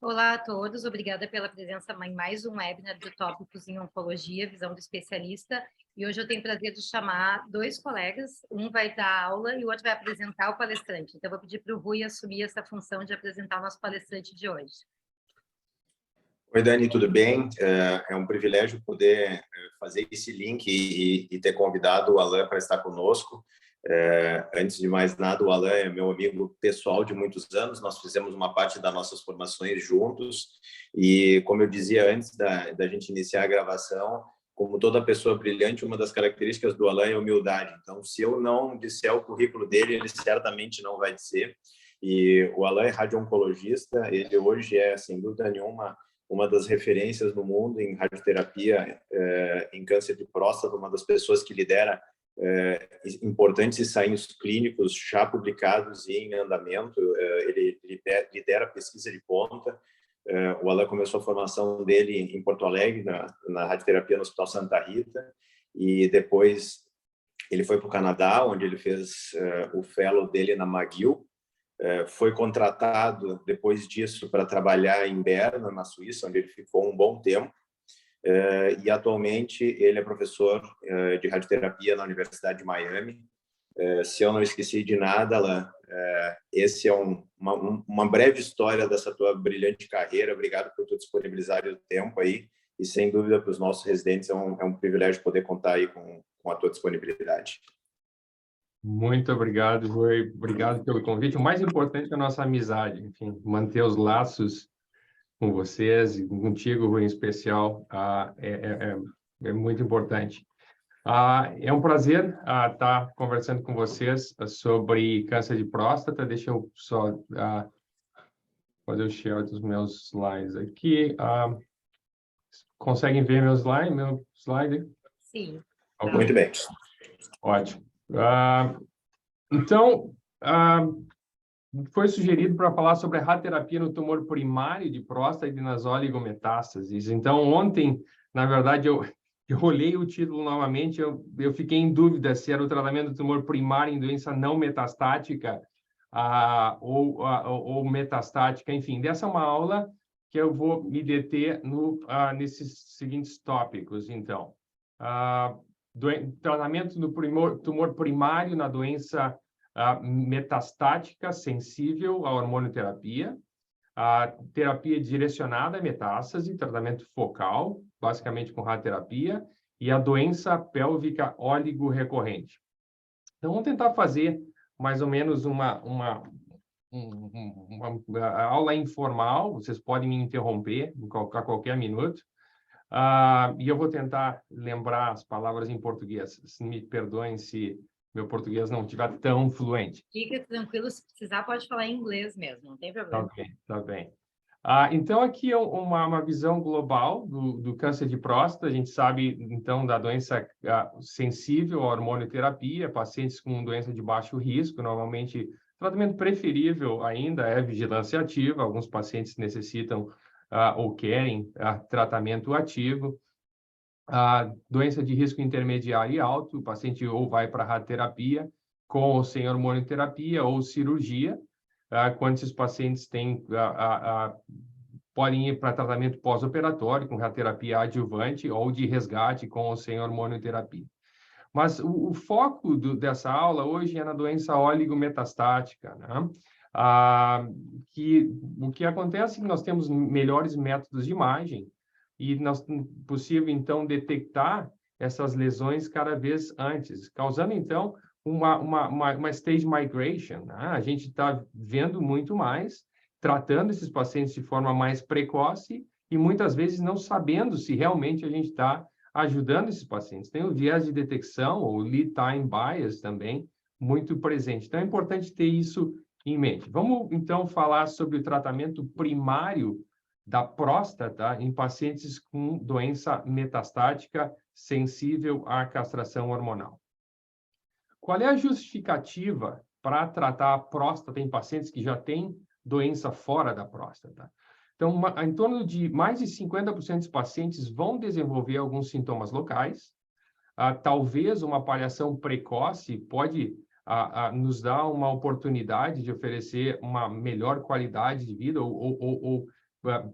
Olá a todos, obrigada pela presença em mais um webinar do Tópicos em Oncologia, Visão do Especialista. E hoje eu tenho o prazer de chamar dois colegas, um vai dar aula e o outro vai apresentar o palestrante. Então, eu vou pedir para o Rui assumir essa função de apresentar o nosso palestrante de hoje. Oi, Dani, tudo bem? É um privilégio poder fazer esse link e ter convidado o Alan para estar conosco. Antes de mais nada, o Alan é meu amigo pessoal de muitos anos, nós fizemos uma parte das nossas formações juntos e, como eu dizia antes da gente iniciar a gravação, como toda pessoa brilhante, uma das características do Alan é a humildade. Então, se eu não disser o currículo dele, ele certamente não vai dizer. E o Alan é radio-oncologista, ele hoje é, sem dúvida nenhuma, uma das referências no mundo em radioterapia em câncer de próstata, uma das pessoas que lidera importantes ensaios clínicos já publicados e em andamento. Ele lidera a pesquisa de ponta. O Alan começou a formação dele em Porto Alegre, na radioterapia no Hospital Santa Rita, e depois ele foi para o Canadá, onde ele fez o fellow dele na McGill. Foi contratado depois disso para trabalhar em Berna, na Suíça, onde ele ficou um bom tempo. E atualmente ele é professor de radioterapia na Universidade de Miami. Se eu não esqueci de nada, Alan, esse é uma breve história dessa tua brilhante carreira. Obrigado por tu disponibilizar o tempo aí. E sem dúvida para os nossos residentes é um privilégio poder contar aí com a tua disponibilidade. Muito obrigado, Rui. Obrigado pelo convite. O mais importante é a nossa amizade, enfim, manter os laços com vocês e contigo, Rui, em especial, é muito importante. É um prazer estar conversando com vocês sobre câncer de próstata. Deixa eu só fazer o share dos meus slides aqui. Conseguem ver meu slide? Sim. Okay. Muito bem. Ótimo. Então, foi sugerido para falar sobre a radioterapia no tumor primário de próstata e nas oligometástases. Então, ontem, na verdade, eu olhei o título novamente, eu fiquei em dúvida se era o tratamento do tumor primário em doença não metastática ou metastática. Enfim, dessa é uma aula que eu vou me deter nesses seguintes tópicos, então. Tratamento do tumor primário na doença metastática sensível à hormonioterapia, a terapia direcionada à metástase, tratamento focal, basicamente com radioterapia, e a doença pélvica óligo-recorrente. Então, vamos tentar fazer mais ou menos uma aula informal, vocês podem me interromper a qualquer minuto, e eu vou tentar lembrar as palavras em português. Me perdoem se meu português não estiver tão fluente. Fica tranquilo, se precisar pode falar em inglês mesmo, não tem problema. Tá bem. Então, aqui é uma visão global do câncer de próstata. A gente sabe, então, da doença sensível à hormonioterapia, pacientes com doença de baixo risco. Normalmente, o tratamento preferível ainda é vigilância ativa. Alguns pacientes necessitam ou querem tratamento ativo. A doença de risco intermediário e alto, o paciente ou vai para radioterapia com ou sem hormonioterapia ou cirurgia. Quando esses pacientes podem ir para tratamento pós-operatório com radioterapia adjuvante ou de resgate com ou sem hormonioterapia. Mas o foco dessa aula hoje é na doença oligometastática, né? O que acontece é que nós temos melhores métodos de imagem e é possível, então, detectar essas lesões cada vez antes, causando, então, uma stage migration, né? A gente está vendo muito mais, tratando esses pacientes de forma mais precoce e muitas vezes não sabendo se realmente a gente está ajudando esses pacientes. Tem o viés de detecção, ou lead time bias também, muito presente. Então, é importante ter isso em mente. Vamos, então, falar sobre o tratamento primário da próstata em pacientes com doença metastática sensível à castração hormonal. Qual é a justificativa para tratar a próstata em pacientes que já têm doença fora da próstata? Então, em torno de mais de 50% dos pacientes vão desenvolver alguns sintomas locais. Talvez uma avaliação precoce pode nos dar uma oportunidade de oferecer uma melhor qualidade de vida ou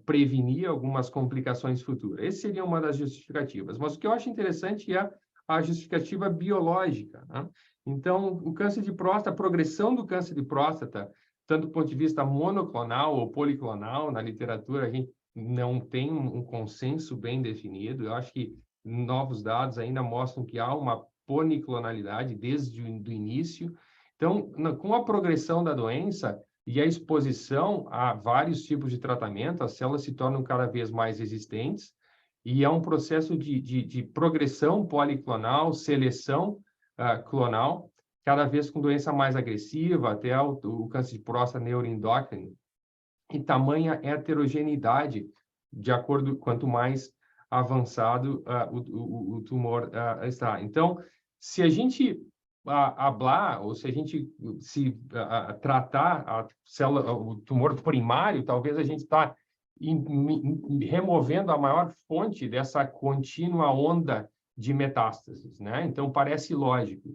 prevenir algumas complicações futuras. Essa seria uma das justificativas. Mas o que eu acho interessante é a justificativa biológica, né? Então, o câncer de próstata, a progressão do câncer de próstata, tanto do ponto de vista monoclonal ou policlonal, na literatura a gente não tem um consenso bem definido. Eu acho que novos dados ainda mostram que há uma policlonalidade desde o início. Então, com a progressão da doença e a exposição a vários tipos de tratamento, as células se tornam cada vez mais resistentes e é um processo de progressão policlonal, seleção clonal, cada vez com doença mais agressiva, até o câncer de próstata neuroendócrino, e tamanha heterogeneidade, de acordo quanto mais avançado o tumor está. Então, se a gente hablar, ou se a gente tratar a célula, o tumor primário, talvez a gente está removendo a maior fonte dessa contínua onda de metástases, né? Então, parece lógico.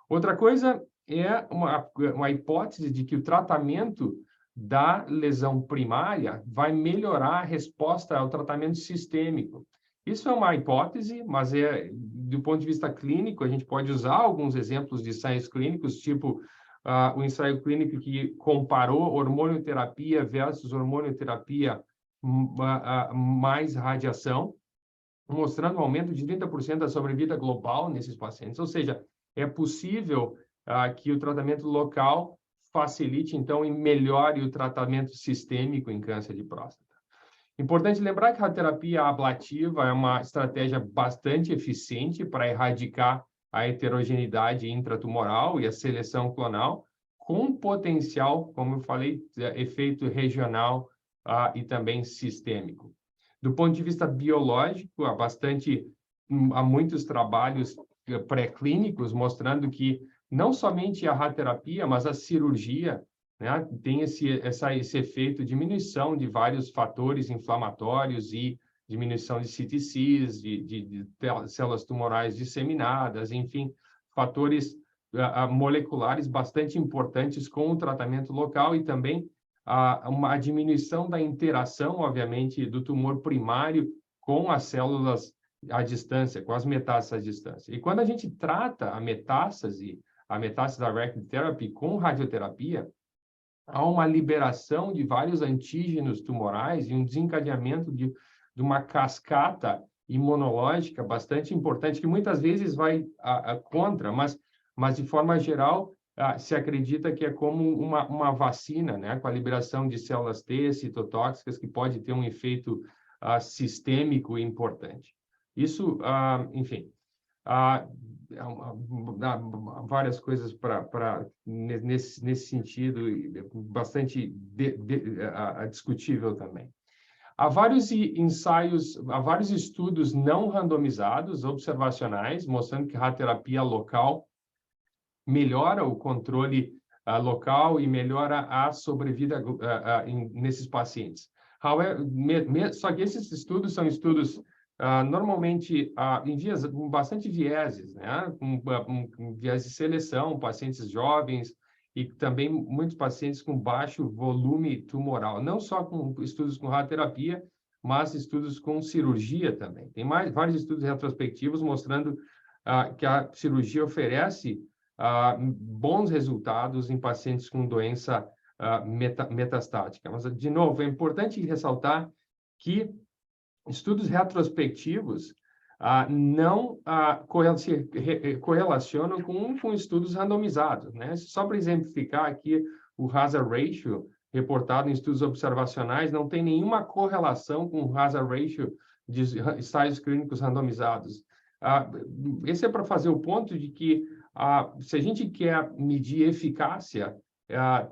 Outra coisa é uma hipótese de que o tratamento da lesão primária vai melhorar a resposta ao tratamento sistêmico. Isso é uma hipótese, mas do ponto de vista clínico, a gente pode usar alguns exemplos de ensaios clínicos, tipo o ensaio clínico que comparou hormonioterapia versus hormonioterapia mais radiação, mostrando um aumento de 30% da sobrevida global nesses pacientes. Ou seja, é possível que o tratamento local facilite, então, e melhore o tratamento sistêmico em câncer de próstata. Importante lembrar que a terapia ablativa é uma estratégia bastante eficiente para erradicar a heterogeneidade intratumoral e a seleção clonal, com potencial, como eu falei, efeito regional e também sistêmico. Do ponto de vista biológico, há muitos trabalhos pré-clínicos mostrando que não somente a radioterapia, mas a cirurgia, né, tem esse efeito de diminuição de vários fatores inflamatórios e diminuição de CTCs, de células tumorais disseminadas, enfim, fatores moleculares bastante importantes com o tratamento local e também uma diminuição da interação, obviamente, do tumor primário com as células à distância, com as metástases à distância. E quando a gente trata a metástase directed therapy com radioterapia, há uma liberação de vários antígenos tumorais e um desencadeamento de uma cascata imunológica bastante importante, que muitas vezes vai contra, mas de forma geral, se acredita que é como uma vacina, né, com a liberação de células T citotóxicas, que pode ter um efeito sistêmico importante. Isso, enfim, várias coisas nesse sentido, bastante discutível também. Há vários estudos não randomizados, observacionais, mostrando que a radioterapia local melhora o controle local e melhora a sobrevida nesses pacientes. Só que esses estudos são estudos normalmente com bastante vieses, né? Com viés de seleção, pacientes jovens e também muitos pacientes com baixo volume tumoral, não só com estudos com radioterapia, mas estudos com cirurgia também. Tem vários estudos retrospectivos mostrando que a cirurgia oferece bons resultados em pacientes com doença metastática. Mas, de novo, é importante ressaltar que estudos retrospectivos não se correlacionam com estudos randomizados, né? Só para exemplificar aqui, o hazard ratio reportado em estudos observacionais não tem nenhuma correlação com o hazard ratio de ensaios clínicos randomizados. Esse é para fazer o ponto de que se a gente quer medir eficácia,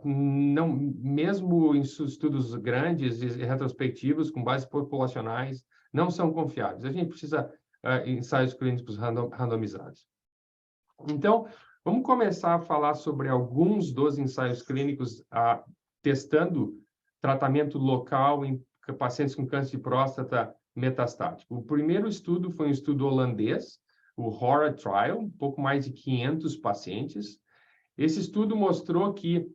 não, mesmo em estudos grandes e retrospectivos com bases populacionais, não são confiáveis. A gente precisa ensaios clínicos randomizados. Então, vamos começar a falar sobre alguns dos ensaios clínicos testando tratamento local em pacientes com câncer de próstata metastático. O primeiro estudo foi um estudo holandês, o HORA Trial, um pouco mais de 500 pacientes. Esse estudo mostrou que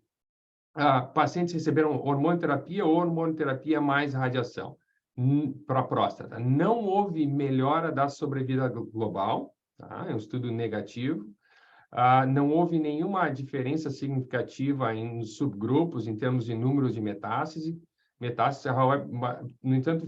pacientes receberam hormonoterapia ou hormonoterapia mais radiação para a próstata. Não houve melhora da sobrevida global, tá? É um estudo negativo. Não houve nenhuma diferença significativa em subgrupos, em termos de números de metástase. No entanto,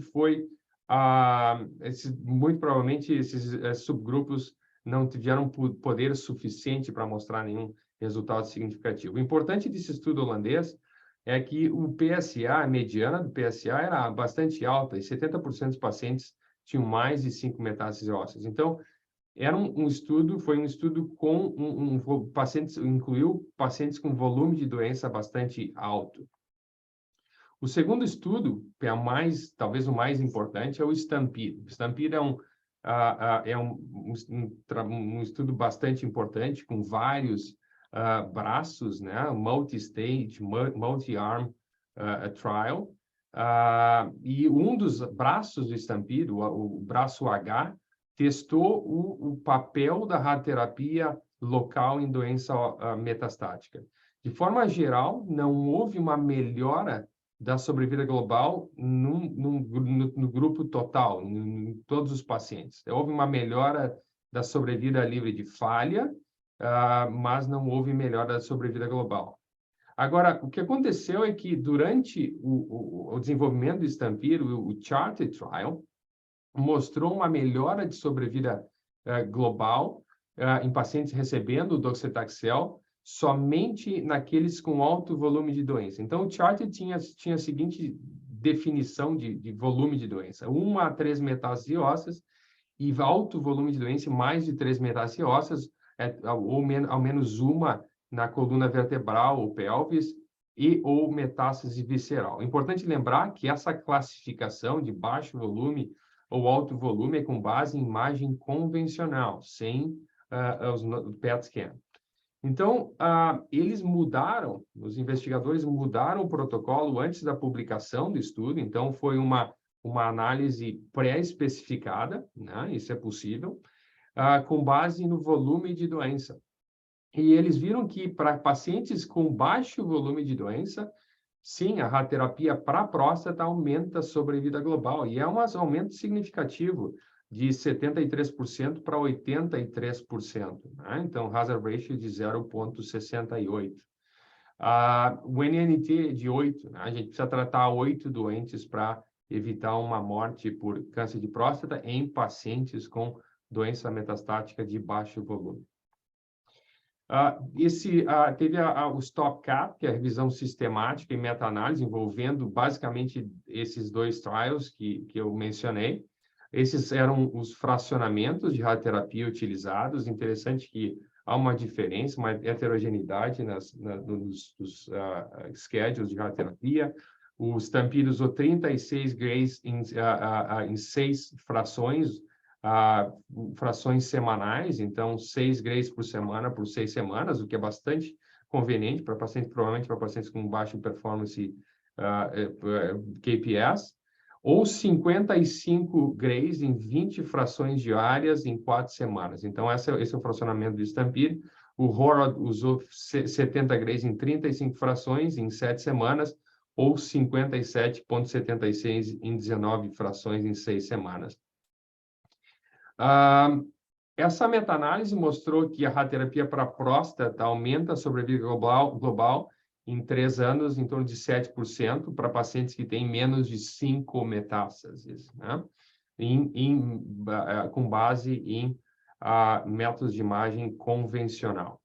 muito provavelmente esses subgrupos não tiveram poder suficiente para mostrar nenhum resultado significativo. O importante desse estudo holandês é que o PSA, a mediana do PSA era bastante alta, e 70% dos pacientes tinham mais de 5 metástases ósseas. Então, foi um estudo com pacientes, incluiu pacientes com volume de doença bastante alto. O segundo estudo, que é talvez o mais importante, é o STAMPEDE. O STAMPEDE é um estudo bastante importante, com vários braços, né? Multi-stage, multi-arm trial. E um dos braços do STAMPEDE, o braço H, testou o papel da radioterapia local em doença metastática. De forma geral, não houve uma melhora da sobrevida global no grupo total, em todos os pacientes. Houve uma melhora da sobrevida livre de falha, mas não houve melhora da sobrevida global. Agora, o que aconteceu é que durante o desenvolvimento do STAMPEDE, o CHARTED Trial, mostrou uma melhora de sobrevida global em pacientes recebendo docetaxel, somente naqueles com alto volume de doença. Então, o CHARTED tinha a seguinte definição de volume de doença: 1 a 3 metástases ósseas, e alto volume de doença, mais de 3 metástases ósseas, ao menos uma na coluna vertebral ou pelvis, ou metástase visceral. É importante lembrar que essa classificação de baixo volume ou alto volume é com base em imagem convencional, sem os PET scan. Então, os investigadores mudaram o protocolo antes da publicação do estudo, então foi uma análise pré-especificada, né? Isso é possível, com base no volume de doença. E eles viram que para pacientes com baixo volume de doença, sim, a radioterapia para a próstata aumenta a sobrevida global, e é um aumento significativo, de 73% para 83%. Né? Então, hazard ratio de 0,68. O NNT de 8, né? A gente precisa tratar 8 doentes para evitar uma morte por câncer de próstata em pacientes com doença metastática de baixo volume. Teve o STOP-CAP, que é a revisão sistemática e meta-análise, envolvendo basicamente esses dois trials que eu mencionei. Esses eram os fracionamentos de radioterapia utilizados. Interessante que há uma diferença, uma heterogeneidade nos schedules de radioterapia. O STAMPEDE usou 36 grays em 6 frações, frações semanais, então 6 grays por semana por 6 semanas, o que é bastante conveniente para pacientes, provavelmente para pacientes com baixa performance KPS, ou 55 grays em 20 frações diárias em 4 semanas. Então, esse é o fracionamento do STAMPEDE. O HOROD usou 70 grays em 35 frações em 7 semanas, ou 57,76 em 19 frações em 6 semanas. Essa meta-análise mostrou que a radioterapia para a próstata aumenta a sobrevida global em 3 anos, em torno de 7%, para pacientes que têm menos de 5 metástases, né? Com base em métodos de imagem convencional.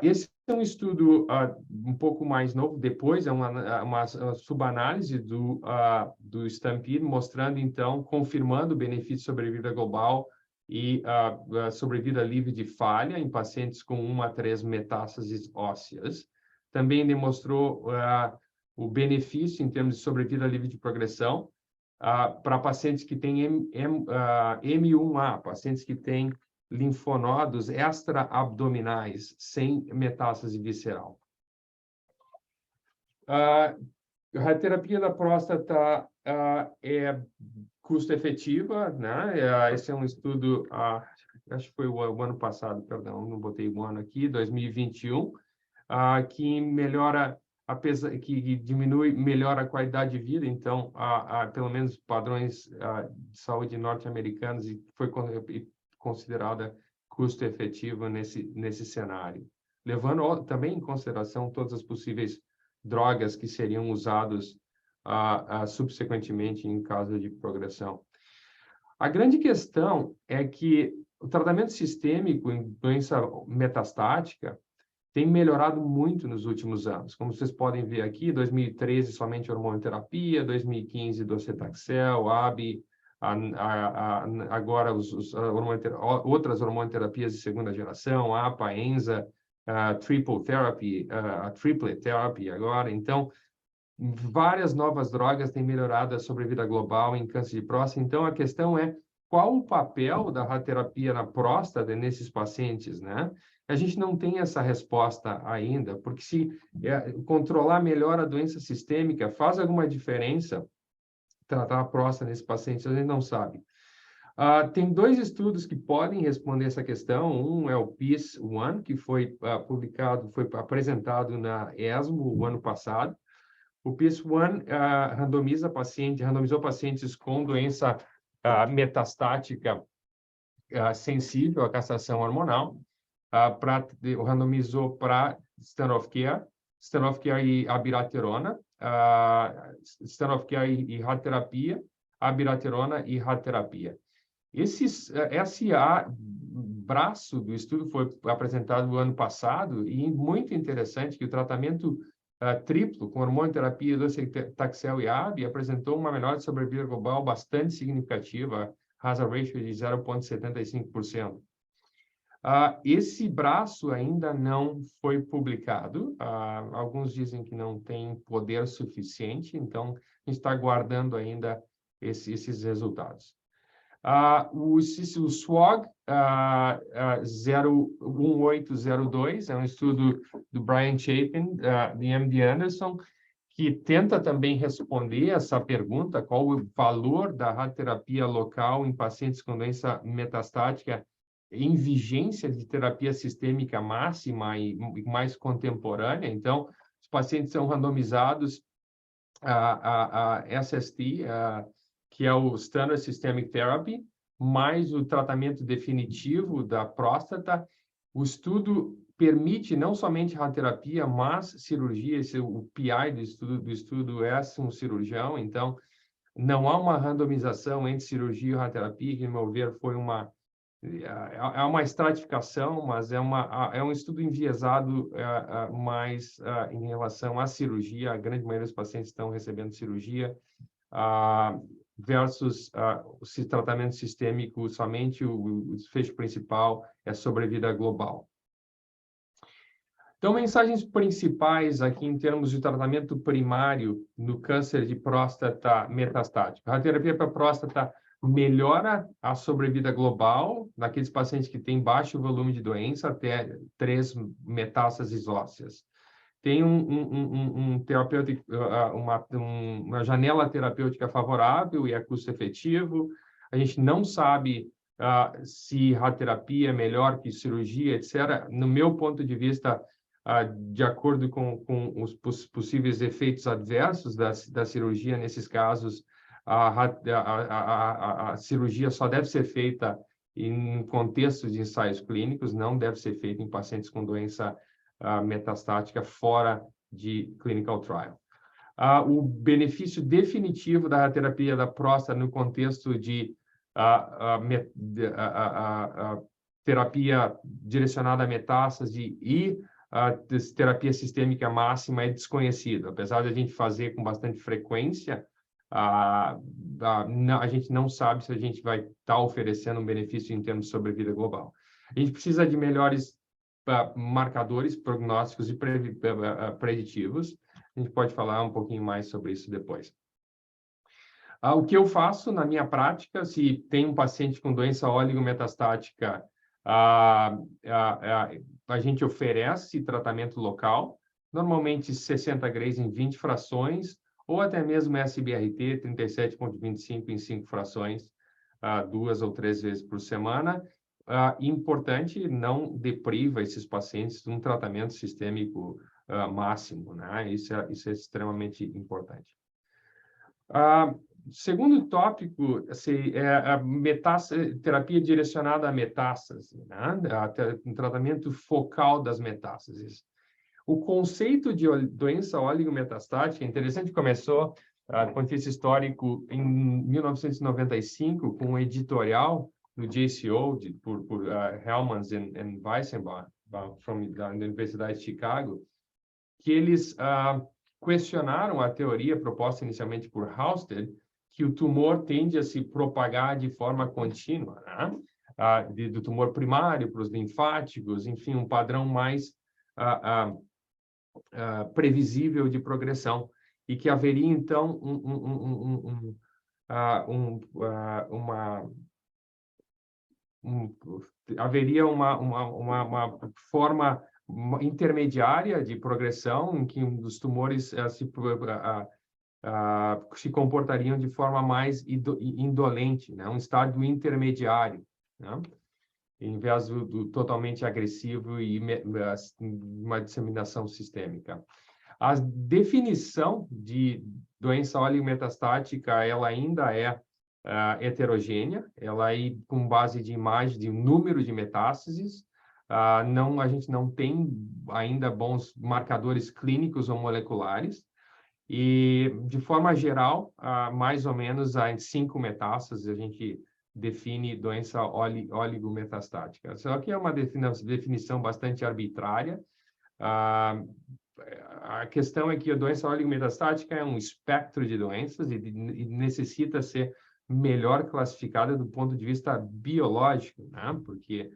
Esse é um estudo um pouco mais novo, depois é uma subanálise do STAMPEDE, mostrando, então, confirmando o benefício de sobrevida global e sobrevida livre de falha em pacientes com 1 a 3 metástases ósseas. Também demonstrou o benefício em termos de sobrevida livre de progressão para pacientes que têm M1A, pacientes que têm linfonodos extra-abdominais sem metástase visceral. A radioterapia da próstata é custo-efetiva, né? Esse é um estudo, acho que foi o ano passado, perdão, não botei o ano aqui, 2021. que melhora, que melhora a qualidade de vida, então, pelo menos padrões de saúde norte-americanos, e foi considerada custo-efetiva nesse cenário, levando também em consideração todas as possíveis drogas que seriam usadas subsequentemente em caso de progressão. A grande questão é que o tratamento sistêmico em doença metastática tem melhorado muito nos últimos anos. Como vocês podem ver aqui, 2013 somente hormonoterapia, 2015 docetaxel, AB, agora outras hormonoterapias de segunda geração, APA, ENZA, triple therapy, a triplet therapy agora. Então, várias novas drogas têm melhorado a sobrevida global em câncer de próstata. Então, a questão é qual o papel da radioterapia na próstata nesses pacientes, né? A gente não tem essa resposta ainda, porque se controlar melhor a doença sistêmica faz alguma diferença tratar a próstata nesses pacientes, a gente não sabe. Tem 2 estudos que podem responder essa questão. Um é o PEACE-1, que foi apresentado na ESMO o ano passado. O PEACE-1 randomizou pacientes com doença metastática sensível à castração hormonal, randomizou para standard of care e abiraterona, standard of care e radioterapia, abiraterona e radioterapia. Esse braço do estudo foi apresentado no ano passado e muito interessante que o tratamento triplo com hormonoterapia, docetaxel e AB apresentou uma melhora de sobrevida global bastante significativa, hazard ratio de 0,75%. Esse braço ainda não foi publicado. Alguns dizem que não tem poder suficiente, então a gente está aguardando ainda esses resultados. O SWOG 01802 é um estudo do Brian Chapin, de MD Anderson, que tenta também responder essa pergunta, qual o valor da radioterapia local em pacientes com doença metastática em vigência de terapia sistêmica máxima e mais contemporânea. Então, os pacientes são randomizados a SST, que é o Standard Systemic Therapy, mais o tratamento definitivo da próstata. O estudo permite não somente radioterapia, mas cirurgia. O PI do estudo é um cirurgião, então não há uma randomização entre cirurgia e radioterapia, que, no meu ver, foi uma estratificação, mas é um estudo enviesado mais em relação à cirurgia. A grande maioria dos pacientes estão recebendo cirurgia, versus o tratamento sistêmico, somente o desfecho principal é sobrevida global. Então, mensagens principais aqui em termos de tratamento primário no câncer de próstata metastático. A radioterapia para próstata melhora a sobrevida global naqueles pacientes que têm baixo volume de doença, até 3 metástases ósseas. Tem uma janela terapêutica favorável e é custo efetivo. A gente não sabe se radioterapia é melhor que cirurgia, etc. No meu ponto de vista, de acordo com os possíveis efeitos adversos da cirurgia, nesses casos, a cirurgia só deve ser feita em contextos de ensaios clínicos, não deve ser feita em pacientes com doença metastática fora de clinical trial. O benefício definitivo da radioterapia da próstata no contexto de terapia direcionada a metástase e terapia sistêmica máxima é desconhecido. Apesar de a gente fazer com bastante frequência, a gente não sabe se a gente vai estar oferecendo um benefício em termos de sobrevida global. A gente precisa de melhores marcadores prognósticos e preditivos. A gente pode falar um pouquinho mais sobre isso depois. O que eu faço na minha prática, se tem um paciente com doença oligometastática, a gente oferece tratamento local, normalmente 60 Grays em 20 frações, ou até mesmo SBRT 37,25 em 5 frações, 2 ou 3 vezes por semana. importante, não depriva esses pacientes de um tratamento sistêmico máximo, né? Isso é extremamente importante. Segundo tópico é a terapia direcionada à metástase, né? Um tratamento focal das metástases. O conceito de doença oligometastática é interessante, começou, do ponto de vista histórico, em 1995, com um editorial do JCO, por Hellmans e Weissenbach, da Universidade de Chicago, que eles questionaram a teoria proposta inicialmente por Halsted, que o tumor tende a se propagar de forma contínua, né? Do tumor primário para os linfáticos, enfim, um padrão mais previsível de progressão, e que haveria, então, haveria uma forma intermediária de progressão, em que os tumores se comportariam de forma mais indolente, né? Um estágio intermediário, né? Em vez do totalmente agressivo e uma disseminação sistêmica. A definição de doença oligometastática, ela ainda é heterogênea, ela é com base de imagem de número de metástases. A gente não tem ainda bons marcadores clínicos ou moleculares, e, de forma geral, mais ou menos em 5 metástases, a gente define doença oligometastática. Só que é uma definição bastante arbitrária. A questão é que a doença oligometastática é um espectro de doenças e necessita ser melhor classificada do ponto de vista biológico, né? Porque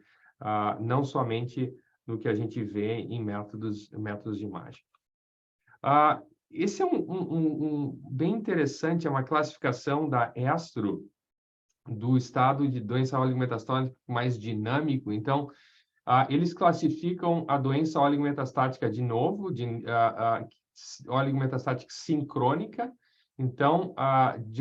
não somente no que a gente vê em métodos de imagem. Esse é bem interessante, é uma classificação da Estro, do estado de doença oligometastática mais dinâmico. Então, eles classificam a doença oligometastática de novo, oligometastática sincrônica. Então,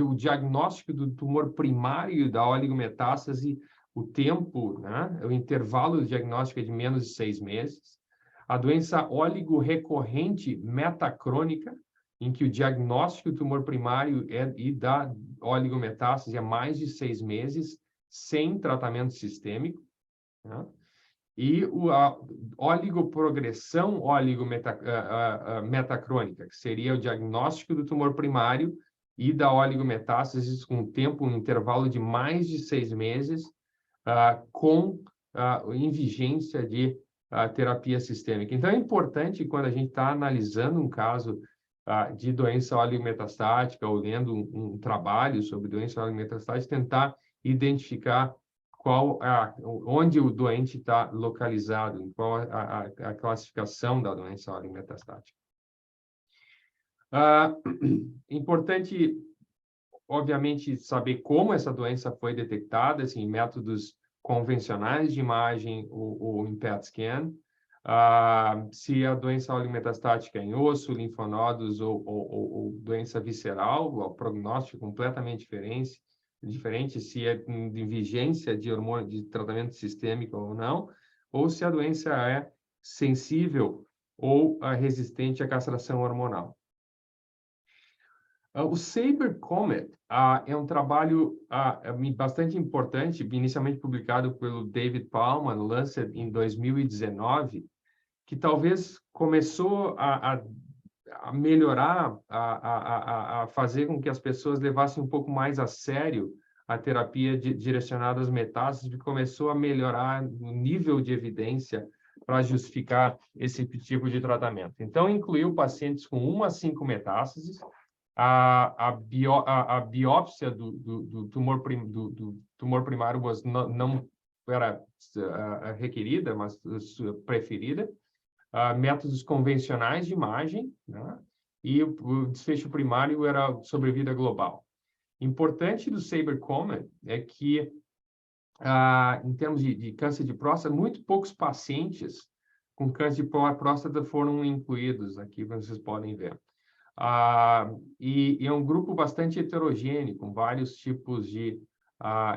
o diagnóstico do tumor primário da oligometástase, o tempo, né, o intervalo diagnóstico é de menos de 6 meses. A doença oligorrecorrente metacrônica, em que o diagnóstico do tumor primário e da oligometástase é mais de 6 meses, sem tratamento sistêmico, né? E a oligoprogressão metacrônica, que seria o diagnóstico do tumor primário e da oligometástase com um intervalo de mais de 6 meses, em vigência de terapia sistêmica. Então, é importante, quando a gente está analisando um caso de doença oligometastática ou lendo um trabalho sobre doença oligometastática, tentar identificar onde o doente está localizado, qual a classificação da doença oligometastática. Importante, obviamente, saber como essa doença foi detectada, assim, em métodos convencionais de imagem ou em PET scan, se a doença oligometastática é em osso, linfonodos ou doença visceral, o prognóstico completamente diferente, se é de vigência de hormônio de tratamento sistêmico ou não, ou se a doença é sensível ou resistente à castração hormonal. O Saber Comet é um trabalho bastante importante, inicialmente publicado pelo David Palmer, no Lancet, em 2019, que talvez começou a melhorar, a fazer com que as pessoas levassem um pouco mais a sério a terapia direcionada às metástases, e começou a melhorar o nível de evidência para justificar esse tipo de tratamento. Então, incluiu pacientes com 1 a 5 metástases. A biópsia do tumor primário não era requerida, mas preferida. Métodos convencionais de imagem, né? E o desfecho primário era sobrevida global. Importante do Saber Comet é que, em termos de câncer de próstata, muito poucos pacientes com câncer de próstata foram incluídos aqui, vocês podem ver. E é um grupo bastante heterogêneo, com vários tipos de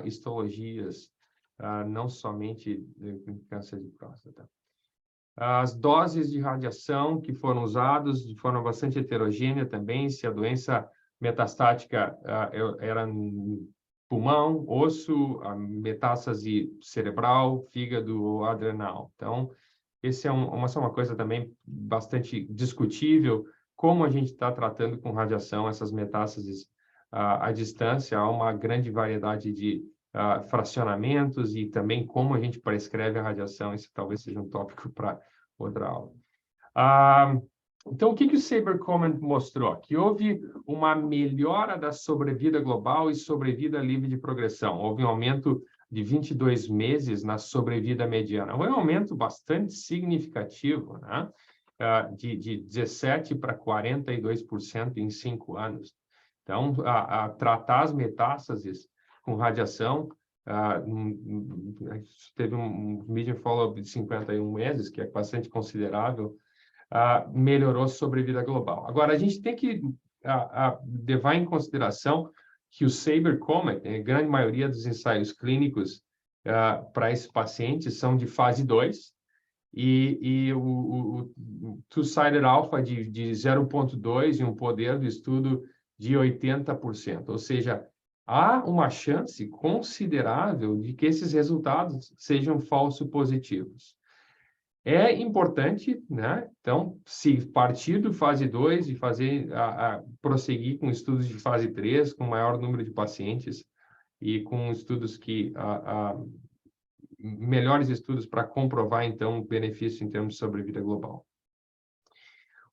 histologias não somente de câncer de próstata. As doses de radiação que foram usadas de forma bastante heterogênea também, se a doença metastática era no pulmão, osso, a metástase cerebral, fígado ou adrenal. Então, esse é uma coisa também bastante discutível, como a gente está tratando com radiação essas metástases à distância. Há uma grande variedade de fracionamentos e também como a gente prescreve a radiação. Isso talvez seja um tópico para outra aula. Então, o que o SABR-COMET mostrou? Que houve uma melhora da sobrevida global e sobrevida livre de progressão. Houve um aumento de 22 meses na sobrevida mediana. Foi um aumento bastante significativo, né? De 17% para 42% em 5 anos. Então, tratar as metástases com radiação, teve um median follow-up de 51 meses, que é bastante considerável, melhorou a sobrevida global. Agora, a gente tem que levar em consideração que o SABR-COMET, a grande maioria dos ensaios clínicos para esses pacientes são de fase 2, e o two-sided alpha de 0,2 e um poder do estudo de 80%. Ou seja, há uma chance considerável de que esses resultados sejam falso positivos. É importante, né? Então, se partir do fase 2 e prosseguir com estudos de fase 3, com maior número de pacientes e com estudos melhores estudos para comprovar, então, o benefício em termos de sobrevida global.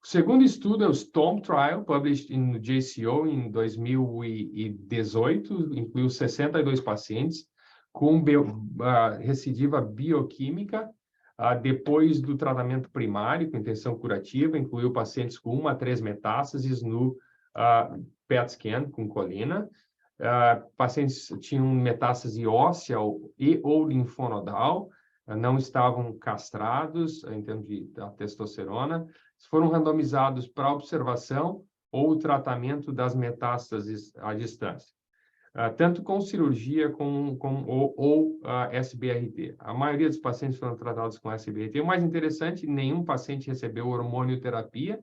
O segundo estudo é o STORM Trial, published no JCO em 2018, incluiu 62 pacientes com recidiva bioquímica, depois do tratamento primário, com intenção curativa, incluiu pacientes com 1 a 3 metástases no PET scan com colina. Pacientes tinham metástase óssea ou linfonodal, não estavam castrados em termos de testosterona, foram randomizados para observação ou tratamento das metástases à distância. Tanto com cirurgia ou SBRT. A maioria dos pacientes foram tratados com SBRT. O mais interessante, nenhum paciente recebeu hormonioterapia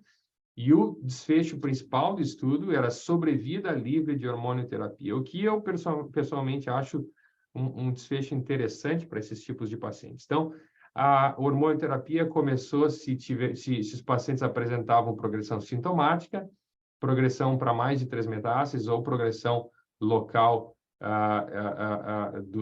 e o desfecho principal do estudo era sobrevida livre de hormonioterapia, o que eu pessoalmente acho um desfecho interessante para esses tipos de pacientes. Então, a hormonioterapia começou se os pacientes apresentavam progressão sintomática, progressão para mais de 3 metástases ou progressão local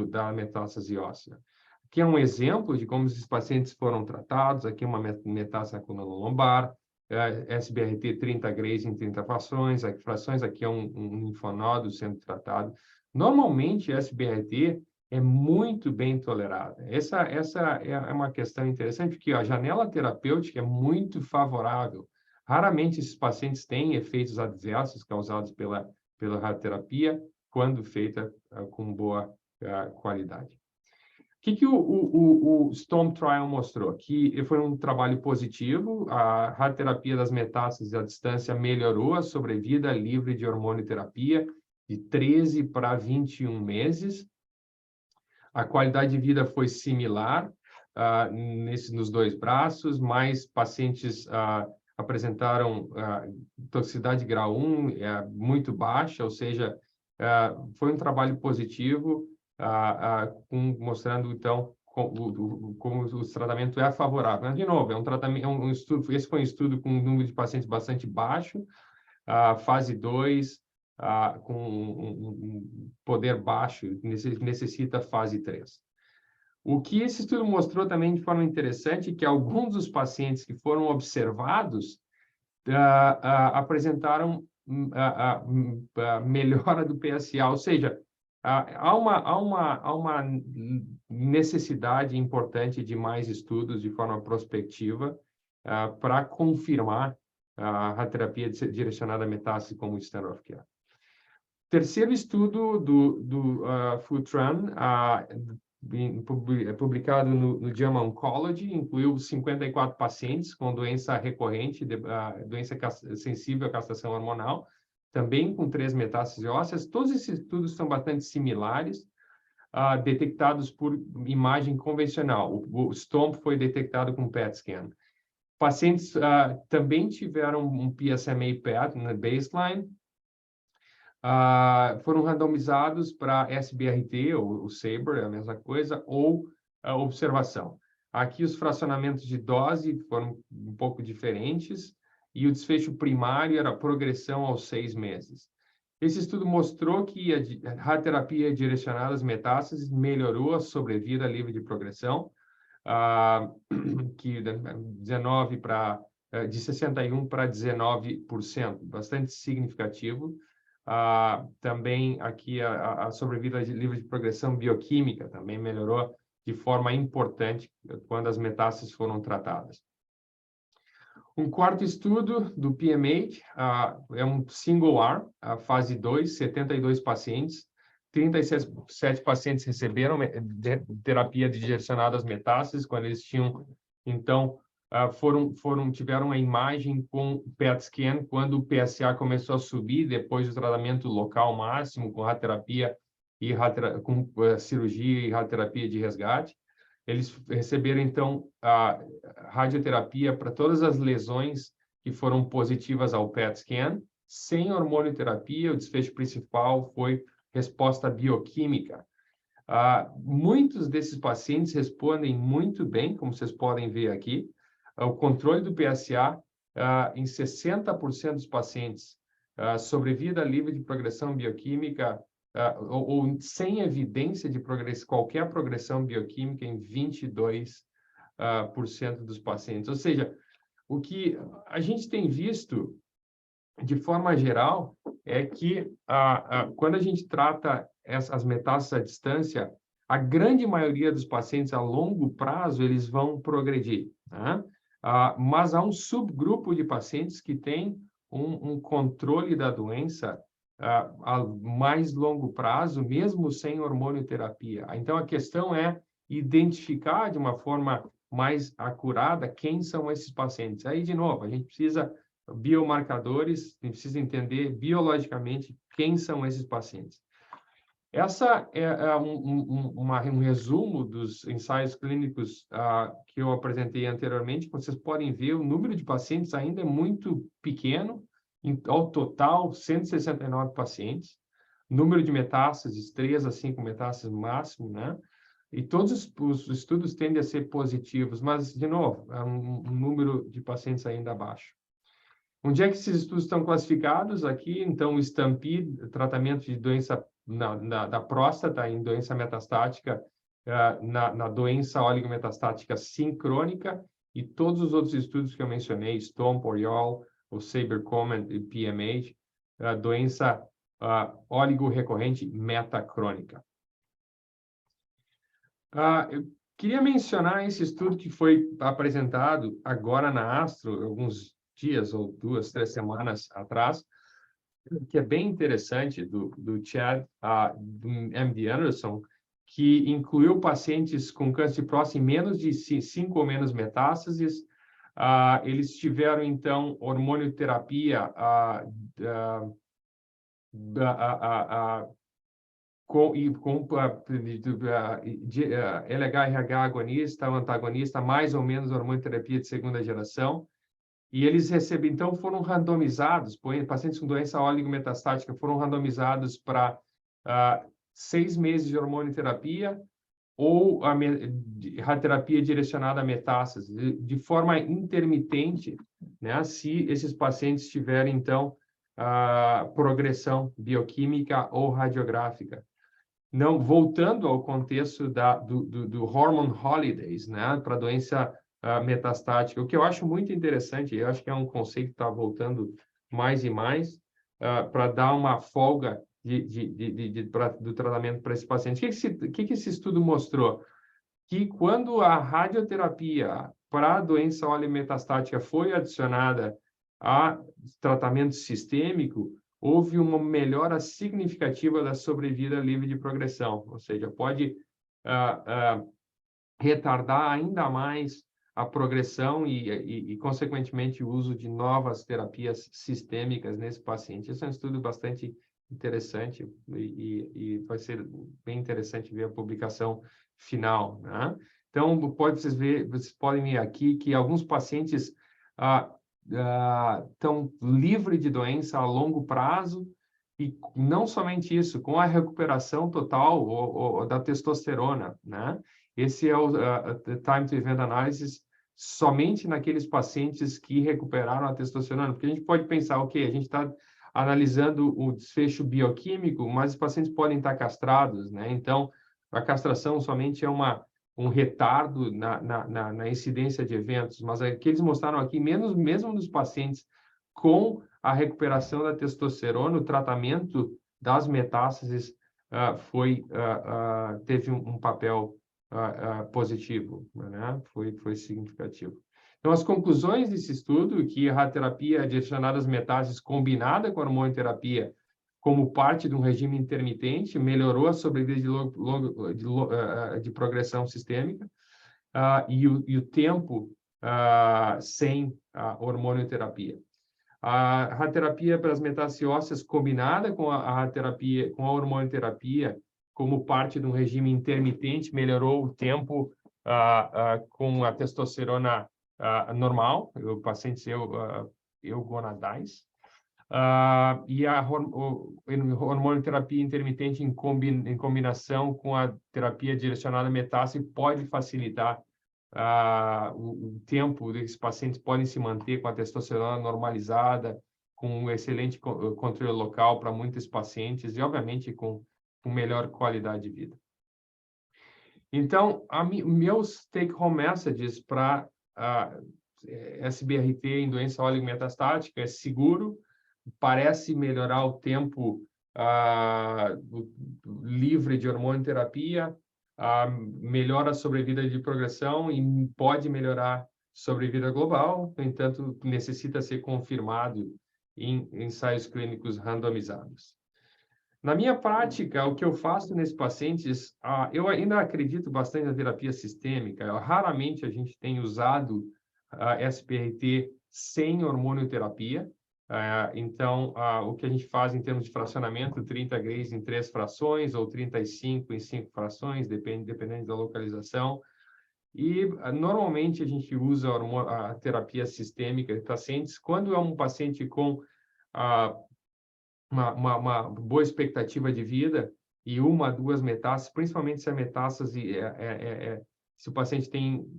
da metástase óssea. Aqui é um exemplo de como esses pacientes foram tratados. Aqui uma metástase na coluna lombar, SBRT 30 grays em 30 frações. Aqui é um linfonodo sendo tratado. Normalmente, SBRT é muito bem tolerada. Essa é uma questão interessante, porque a janela terapêutica é muito favorável. Raramente esses pacientes têm efeitos adversos causados pela radioterapia, quando feita com boa qualidade. O que o STORM Trial mostrou? Que foi um trabalho positivo, a radioterapia das metástases à distância melhorou a sobrevida livre de hormonioterapia de 13 para 21 meses. A qualidade de vida foi similar nos 2 braços, mais pacientes apresentaram toxicidade grau 1 muito baixa, ou seja, foi um trabalho positivo, mostrando, então, como o tratamento é favorável. Mas, de novo, esse foi um estudo com um número de pacientes bastante baixo, fase 2, com um poder baixo, necessita fase 3. O que esse estudo mostrou também de forma interessante é que alguns dos pacientes que foram observados apresentaram melhora do PSA, ou seja, há uma necessidade importante de mais estudos de forma prospectiva para confirmar a radioterapia direcionada a metástase como standard of care. Terceiro estudo do FUTRAN, publicado no JAMA Oncology, incluiu 54 pacientes com doença recorrente, doença sensível à castração hormonal, também com 3 metástases ósseas. Todos esses estudos são bastante similares. detectados por imagem convencional. O STOMP foi detectado com PET scan. Pacientes também tiveram um PSMA-PET na baseline, foram randomizados para SBRT, ou o SABRE, é a mesma coisa, ou observação. Aqui os fracionamentos de dose foram um pouco diferentes, e o desfecho primário era progressão aos 6 meses. Esse estudo mostrou que a radioterapia direcionada às metástases melhorou a sobrevida livre de progressão, que de 61% para 19%, bastante significativo. Também aqui a sobrevida livre de progressão bioquímica também melhorou de forma importante quando as metástases foram tratadas. Um quarto estudo do PMH é um single arm, a fase 2, 72 pacientes, 37 pacientes receberam terapia direcionada às metástases, quando eles tinham, então, tiveram a imagem com PET scan, quando o PSA começou a subir, depois do tratamento local máximo, com radioterapia e com cirurgia e radioterapia de resgate. Eles receberam, então, a radioterapia para todas as lesões que foram positivas ao PET scan, sem hormonioterapia. O desfecho principal foi resposta bioquímica. Muitos desses pacientes respondem muito bem, como vocês podem ver aqui. O controle do PSA em 60% dos pacientes, sobrevida livre de progressão bioquímica, ou sem evidência de qualquer progressão bioquímica em 22% dos pacientes. Ou seja, o que a gente tem visto, de forma geral, é que quando a gente trata as metástases à distância, a grande maioria dos pacientes a longo prazo, eles vão progredir, né? Mas há um subgrupo de pacientes que tem um controle da doença a mais longo prazo, mesmo sem hormonioterapia. Então, a questão é identificar de uma forma mais acurada quem são esses pacientes. Aí, de novo, a gente precisa biomarcadores, a gente precisa entender biologicamente quem são esses pacientes. Essa é um resumo dos ensaios clínicos que eu apresentei anteriormente. Vocês podem ver, o número de pacientes ainda é muito pequeno. Ao total, 169 pacientes. Número de metástases, 3 a 5 metástases máximo, né? E todos os estudos tendem a ser positivos, mas, de novo, é um número de pacientes ainda baixo. Onde é que esses estudos estão classificados? Aqui, então, o STAMPEDE, tratamento de doença da próstata em doença metastática, na doença oligometastática sincrônica, e todos os outros estudos que eu mencionei, STOMP, ORIOL, o SABRE-COMET e PMH, doença oligorrecorrente metacrônica. Eu queria mencionar esse estudo que foi apresentado agora na Astro, alguns dias ou 2, 3 semanas atrás, que é bem interessante, do Chad, do MD Anderson, que incluiu pacientes com câncer de próstata em menos de 5 ou menos metástases. Eles tiveram, então, hormonioterapia com LH-RH agonista, ou antagonista, mais ou menos hormonioterapia de segunda geração. E eles recebem, então, foram randomizados, pacientes com doença oligometastática foram randomizados para 6 meses de hormonioterapia ou a radioterapia direcionada a metástases, de forma intermitente, né, se esses pacientes tiverem, então, progressão bioquímica ou radiográfica. Não, voltando ao contexto do hormone holidays, né, para doença metastática, o que eu acho muito interessante, eu acho que é um conceito que está voltando mais e mais, para dar uma folga do tratamento para esse paciente. O que esse estudo mostrou? Que quando a radioterapia para a doença oligometastática foi adicionada a tratamento sistêmico, houve uma melhora significativa da sobrevida livre de progressão, ou seja, pode retardar ainda mais a progressão consequentemente, o uso de novas terapias sistêmicas nesse paciente. Esse é um estudo bastante interessante e vai ser bem interessante ver a publicação final, né? Então, vocês podem ver aqui que alguns pacientes estão livres de doença a longo prazo, e não somente isso, com a recuperação total da testosterona, né? Esse é o Time to Event Analysis somente naqueles pacientes que recuperaram a testosterona, porque a gente pode pensar, ok, a gente está analisando o desfecho bioquímico, mas os pacientes podem estar castrados, né? Então, a castração somente é um retardo na incidência de eventos, mas o que eles mostraram aqui, mesmo nos pacientes com a recuperação da testosterona, o tratamento das metástases teve um papel positivo, né? Foi significativo. Então, as conclusões desse estudo, que a radioterapia direcionada às metástases combinada com a hormonioterapia como parte de um regime intermitente, melhorou a sobrevida de progressão sistêmica e o tempo sem a hormonioterapia. A radioterapia para as metástases ósseas combinada com a radioterapia, com a hormonioterapia, como parte de um regime intermitente, melhorou o tempo com a testosterona normal, o paciente eugonadais. E a hormonioterapia intermitente em combinação com a terapia direcionada à metástase pode facilitar o tempo desses pacientes podem se manter com a testosterona normalizada, com um excelente controle local para muitos pacientes e, obviamente, com melhor qualidade de vida. Então, meus take-home messages para SBRT em doença oligometastática é seguro, parece melhorar o tempo livre de hormonioterapia, melhora a sobrevida de progressão e pode melhorar a sobrevida global, no entanto, necessita ser confirmado em ensaios clínicos randomizados. Na minha prática, o que eu faço nesses pacientes, eu ainda acredito bastante na terapia sistêmica. Raramente a gente tem usado SBRT sem hormonioterapia. Então, o que a gente faz em termos de fracionamento, 30 Grays em 3 frações ou 35 em 5 frações, dependendo da localização. E, normalmente, a gente usa a terapia sistêmica em pacientes. Quando é um paciente com uma boa expectativa de vida e 2 metástases, principalmente se a metástase se o paciente tem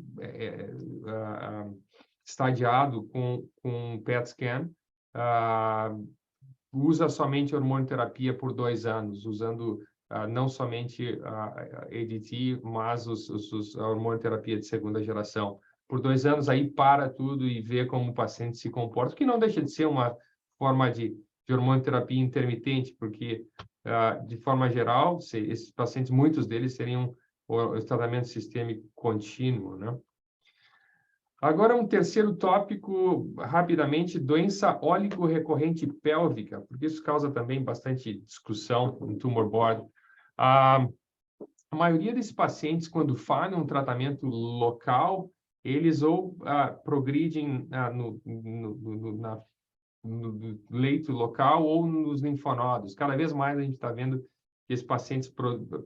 estadiado com PET scan, usa somente hormonioterapia por 2 anos, usando não somente a ADT, mas a hormonioterapia de segunda geração. Por 2 anos, aí para tudo e vê como o paciente se comporta, que não deixa de ser uma forma de hormonioterapia intermitente, porque, de forma geral, esses pacientes, muitos deles seriam o tratamento sistêmico contínuo, né? Agora, um terceiro tópico, rapidamente, doença óligo-recorrente pélvica, porque isso causa também bastante discussão no tumor board. A maioria desses pacientes, quando falham um tratamento local, eles ou progridem no leito local ou nos linfonodos. Cada vez mais a gente está vendo que esses pacientes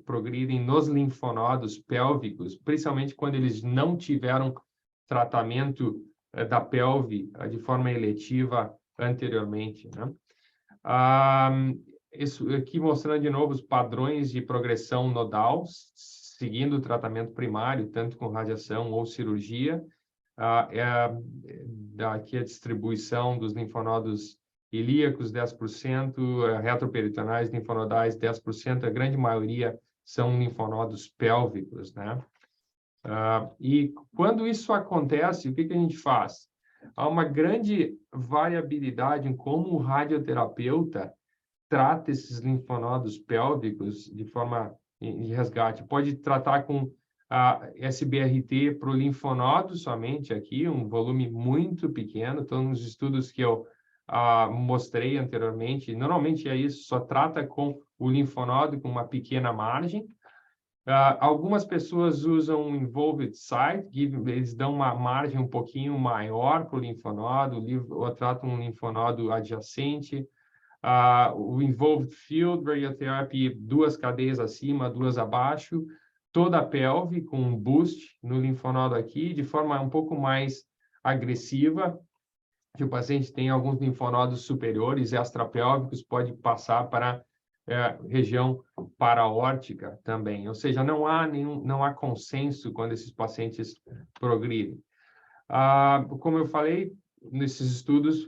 progridem nos linfonodos pélvicos, principalmente quando eles não tiveram tratamento da pelve de forma eletiva anteriormente, né? Isso aqui mostrando de novo os padrões de progressão nodal, seguindo o tratamento primário, tanto com radiação ou cirurgia. Aqui a distribuição dos linfonodos ilíacos, 10%, retroperitonais, linfonodais, 10%, a grande maioria são linfonodos pélvicos, né? E quando isso acontece, o que a gente faz? Há uma grande variabilidade em como o radioterapeuta trata esses linfonodos pélvicos de forma de resgate. Pode tratar com SBRT para o linfonodo somente aqui, um volume muito pequeno. Todos os estudos que eu mostrei anteriormente, normalmente é isso, só trata com o linfonodo com uma pequena margem. Algumas pessoas usam um involved site, eles dão uma margem um pouquinho maior para o linfonodo, ou tratam um linfonodo adjacente. O involved field radiotherapy, 2 cadeias acima, 2 abaixo, toda a pelve com um boost no linfonodo aqui, de forma um pouco mais agressiva, que o paciente tem alguns linfonodos superiores extrapélvicos, pode passar para região paraórtica também. Ou seja, não há consenso quando esses pacientes progridem. Como eu falei, nesses estudos,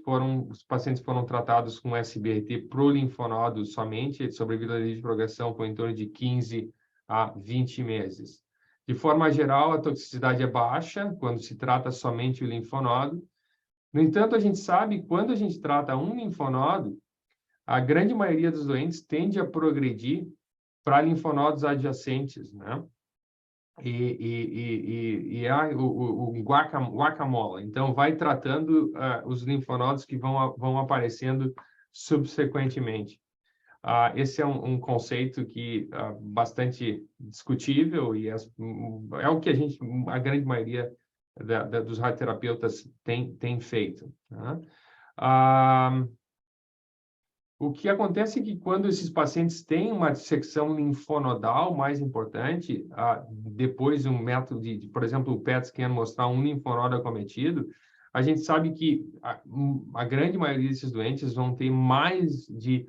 os pacientes foram tratados com SBRT pro linfonodo somente, sobrevida de progressão foi em torno de 15 a 20 meses. De forma geral, a toxicidade é baixa quando se trata somente o linfonodo. No entanto, a gente sabe que quando a gente trata um linfonodo, a grande maioria dos doentes tende a progredir para linfonodos adjacentes, né? O guacamola. Então, vai tratando os linfonodos que vão aparecendo subsequentemente. Esse é um conceito que bastante discutível e é o que a grande maioria dos radioterapeutas tem feito. Né? O que acontece é que quando esses pacientes têm uma dissecção linfonodal mais importante, depois um método por exemplo, o PET scan mostrar um linfonodo acometido, a gente sabe que a grande maioria desses doentes vão ter mais de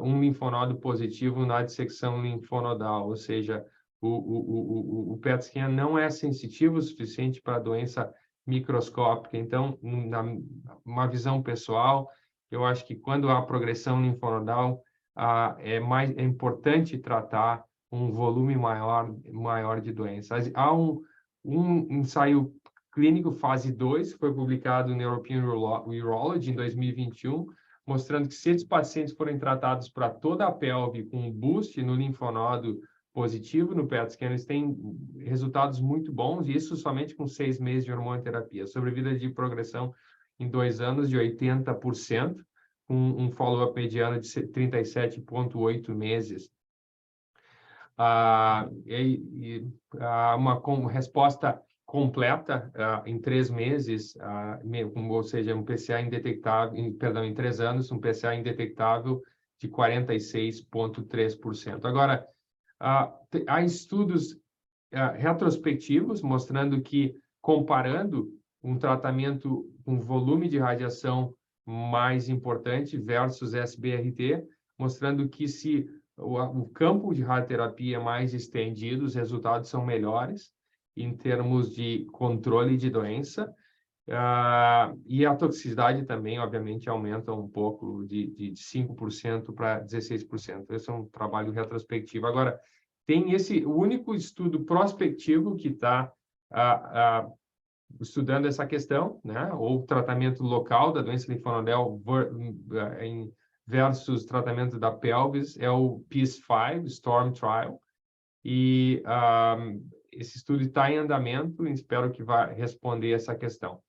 um linfonodo positivo na dissecção linfonodal, ou seja, o PET scan não é sensitivo o suficiente para a doença microscópica. Então, uma visão pessoal, eu acho que quando há progressão linfonodal, é importante tratar um volume maior de doenças. Há um ensaio clínico, fase 2, que foi publicado no European Urology em 2021, mostrando que se esses pacientes forem tratados para toda a pelve com um boost no linfonodo positivo no PET scan, eles têm resultados muito bons, e isso somente com 6 meses de hormonoterapia. Sobrevida de progressão em 2 anos de 80%, com um follow-up mediano de 37,8 meses. Uma resposta completa em 3 meses, ou seja, um PCA indetectável, em 3 anos, um PCA indetectável de 46,3%. Agora, há estudos retrospectivos mostrando que, comparando um tratamento com volume de radiação mais importante versus SBRT, mostrando que se o campo de radioterapia é mais estendido, os resultados são melhores em termos de controle de doença, e a toxicidade também, obviamente, aumenta um pouco de 5% para 16%. Esse é um trabalho retrospectivo. Agora, tem o único estudo prospectivo que está estudando essa questão, né? Ou tratamento local da doença linfonodal versus tratamento da pelvis, é o PEACE-5, STORM Trial, e esse estudo está em andamento e espero que vá responder essa questão.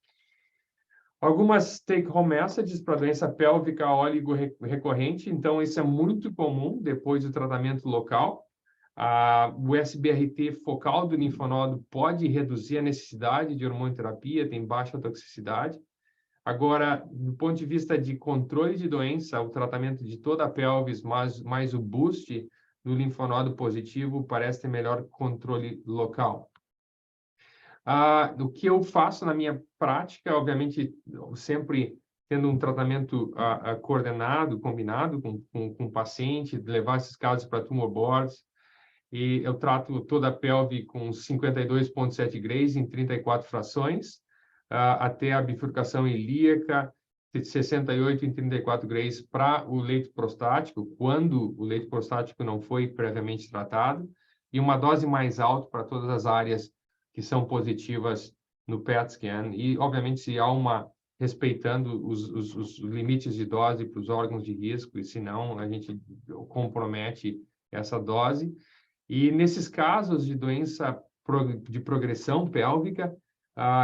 Algumas take-home messages para doença pélvica oligo-recorrente, então isso é muito comum depois do tratamento local. O SBRT focal do linfonodo pode reduzir a necessidade de hormonoterapia, tem baixa toxicidade. Agora, do ponto de vista de controle de doença, o tratamento de toda a pelvis, mais o boost do linfonodo positivo, parece ter melhor controle local. O que eu faço na minha prática, obviamente, sempre tendo um tratamento coordenado, combinado com o paciente, levar esses casos para tumor boards, e eu trato toda a pelve com 52,7 grays em 34 frações, até a bifurcação ilíaca, de 68 em 34 grays para o leito prostático, quando o leito prostático não foi previamente tratado, e uma dose mais alta para todas as áreas que são positivas no PET scan. E, obviamente, se há respeitando os limites de dose para os órgãos de risco, e se não, a gente compromete essa dose. E nesses casos de doença de progressão pélvica,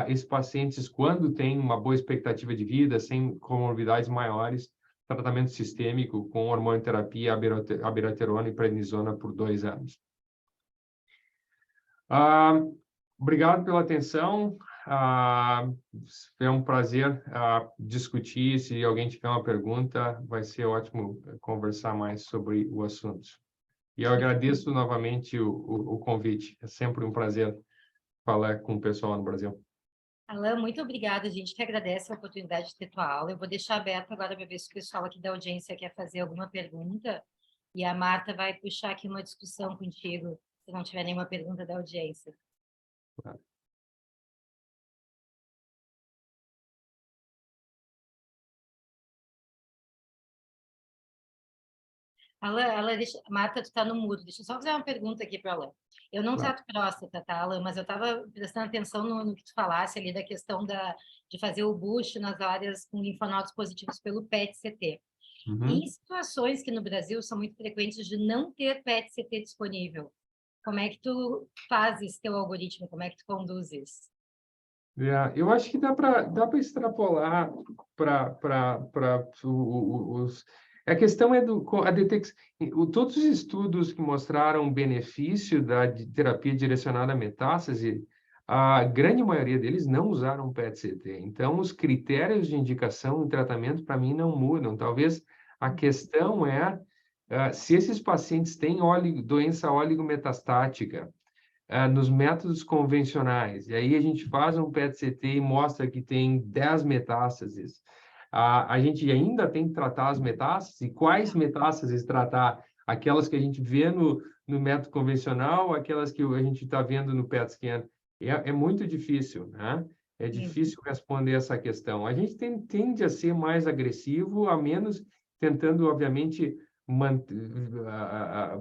esses pacientes, quando têm uma boa expectativa de vida, sem comorbidades maiores, tratamento sistêmico com hormonoterapia, abiraterona e prednisona por 2 anos. Obrigado pela atenção. É um prazer discutir. Se alguém tiver uma pergunta, vai ser ótimo conversar mais sobre o assunto. E eu agradeço novamente o convite. É sempre um prazer falar com o pessoal no Brasil. Alan, muito obrigada. A gente que agradece a oportunidade de ter tua aula. Eu vou deixar aberto agora para ver se o pessoal aqui da audiência quer fazer alguma pergunta. E a Marta vai puxar aqui uma discussão contigo, se não tiver nenhuma pergunta da audiência. Claro. Alan, Marta, tu está no mudo. Deixa eu só fazer uma pergunta aqui para o Alan. Eu não Claro. trato próstata, tá, Alan? Mas eu estava prestando atenção no que tu falasse ali da questão de fazer o boost nas áreas com linfonodos positivos pelo PET-CT. Em situações que no Brasil são muito frequentes de não ter PET-CT disponível, como é que tu fazes teu algoritmo? Como é que tu conduzes? Eu acho que dá para extrapolar para os... A questão é a detecção. Todos os estudos que mostraram o benefício da terapia direcionada à metástase, a grande maioria deles não usaram PET-CT. Então, os critérios de indicação e tratamento, para mim, não mudam. Talvez a questão é se esses pacientes têm doença oligometastática, nos métodos convencionais, e aí a gente faz um PET-CT e mostra que tem 10 metástases, a gente ainda tem que tratar as metástases, e quais metástases tratar? Aquelas que a gente vê no método convencional, aquelas que a gente está vendo no PET-scan. É muito difícil, né? É difícil responder essa questão. A gente tende a ser mais agressivo, a menos tentando, obviamente,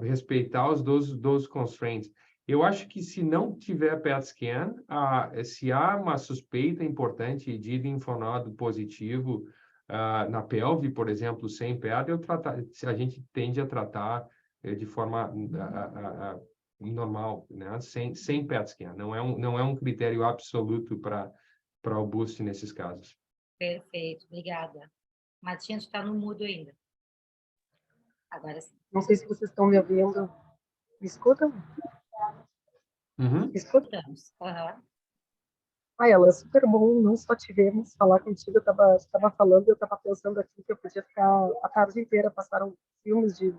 respeitar os dose constraints. Eu acho que se não tiver PET scan, se há uma suspeita importante de linfonodo positivo na pelve, por exemplo, sem PET, a gente tende a tratar de forma normal, né? Sem PET scan. Não é um critério absoluto para o boost nesses casos. Perfeito, obrigada. Martinha, tu está no mudo ainda. Agora sim. Não sei se vocês estão me ouvindo. Me escutam? Uhum. Me escutam? Estamos. Uhum. Ai, Ela, super bom não só te vermos falar contigo. Eu estava falando e eu estava pensando aqui que eu podia ficar a tarde inteira. Passaram filmes de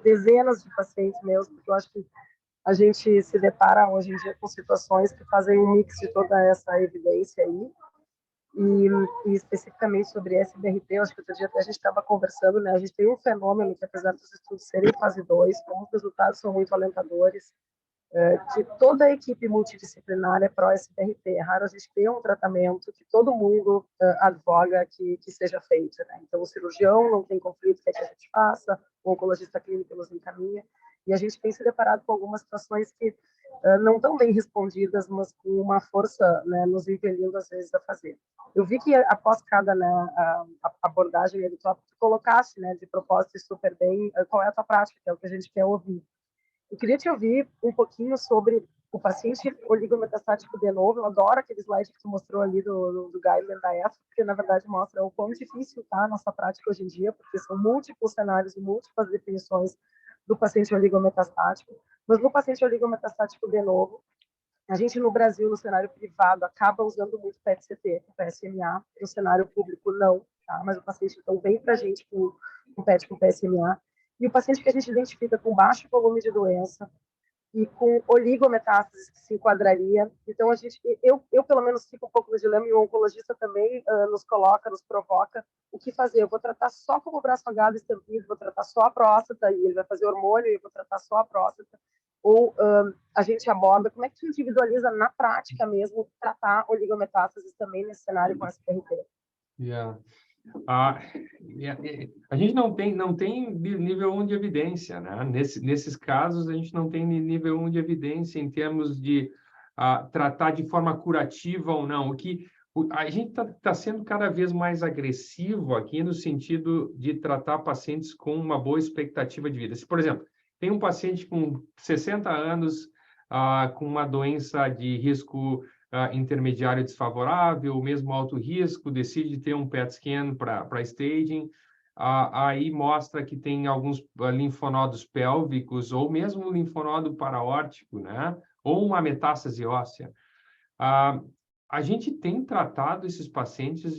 dezenas de pacientes meus, porque eu acho que a gente se depara hoje em dia com situações que fazem um mix de toda essa evidência aí. E especificamente sobre SBRT, eu acho que outro dia até a gente estava conversando, né? A gente tem um fenômeno que, apesar dos estudos serem fase 2, como os resultados são muito alentadores, que toda a equipe multidisciplinar é pró-SBRT. É raro a gente ter um tratamento que todo mundo advoga que seja feito, né? Então, o cirurgião não tem conflito, quer que a gente faça, o oncologista clínico nos encaminha, e a gente tem se deparado com algumas situações que não tão bem respondidas, mas com uma força, né, nos impelindo, às vezes, a fazer. Eu vi que, após cada, né, a abordagem do tópico, tu colocaste, né, de propósito super bem, qual é a tua prática, que é o que a gente quer ouvir. Eu queria te ouvir um pouquinho sobre o paciente oligometastático de novo. Eu adoro aquele slide que tu mostrou ali do guideline da EFA, porque, na verdade, mostra o quão difícil está a nossa prática hoje em dia, porque são múltiplos cenários e múltiplas definições do paciente oligometastático. Mas no paciente oligometastático de novo, a gente, no Brasil, no cenário privado, acaba usando muito PET-CT, PSMA. No cenário público, não. Tá? Mas o paciente, então, vem para a gente com PET com PSMA. E o paciente que a gente identifica com baixo volume de doença e com oligometástases que se enquadraria. Então, eu pelo menos fico um pouco no dilema, e o oncologista também nos coloca, nos provoca o que fazer. Eu vou tratar só como braço agado estampido, vou tratar só a próstata, e ele vai fazer hormônio, e eu vou tratar só a próstata. Ou a gente aborda, como é que tu individualiza na prática mesmo, tratar oligometástases também nesse cenário com SPRT? Yeah. A gente não tem nível 1 de evidência, né? Nesses casos, a gente não tem nível 1 de evidência em termos de tratar de forma curativa ou não. A gente tá sendo cada vez mais agressivo aqui no sentido de tratar pacientes com uma boa expectativa de vida. Se, por exemplo, tem um paciente com 60 anos com uma doença de risco intermediário desfavorável, mesmo alto risco, decide ter um PET scan para staging, aí mostra que tem alguns linfonodos pélvicos ou mesmo linfonodo paraórtico, né? ou uma metástase óssea. A gente tem tratado esses pacientes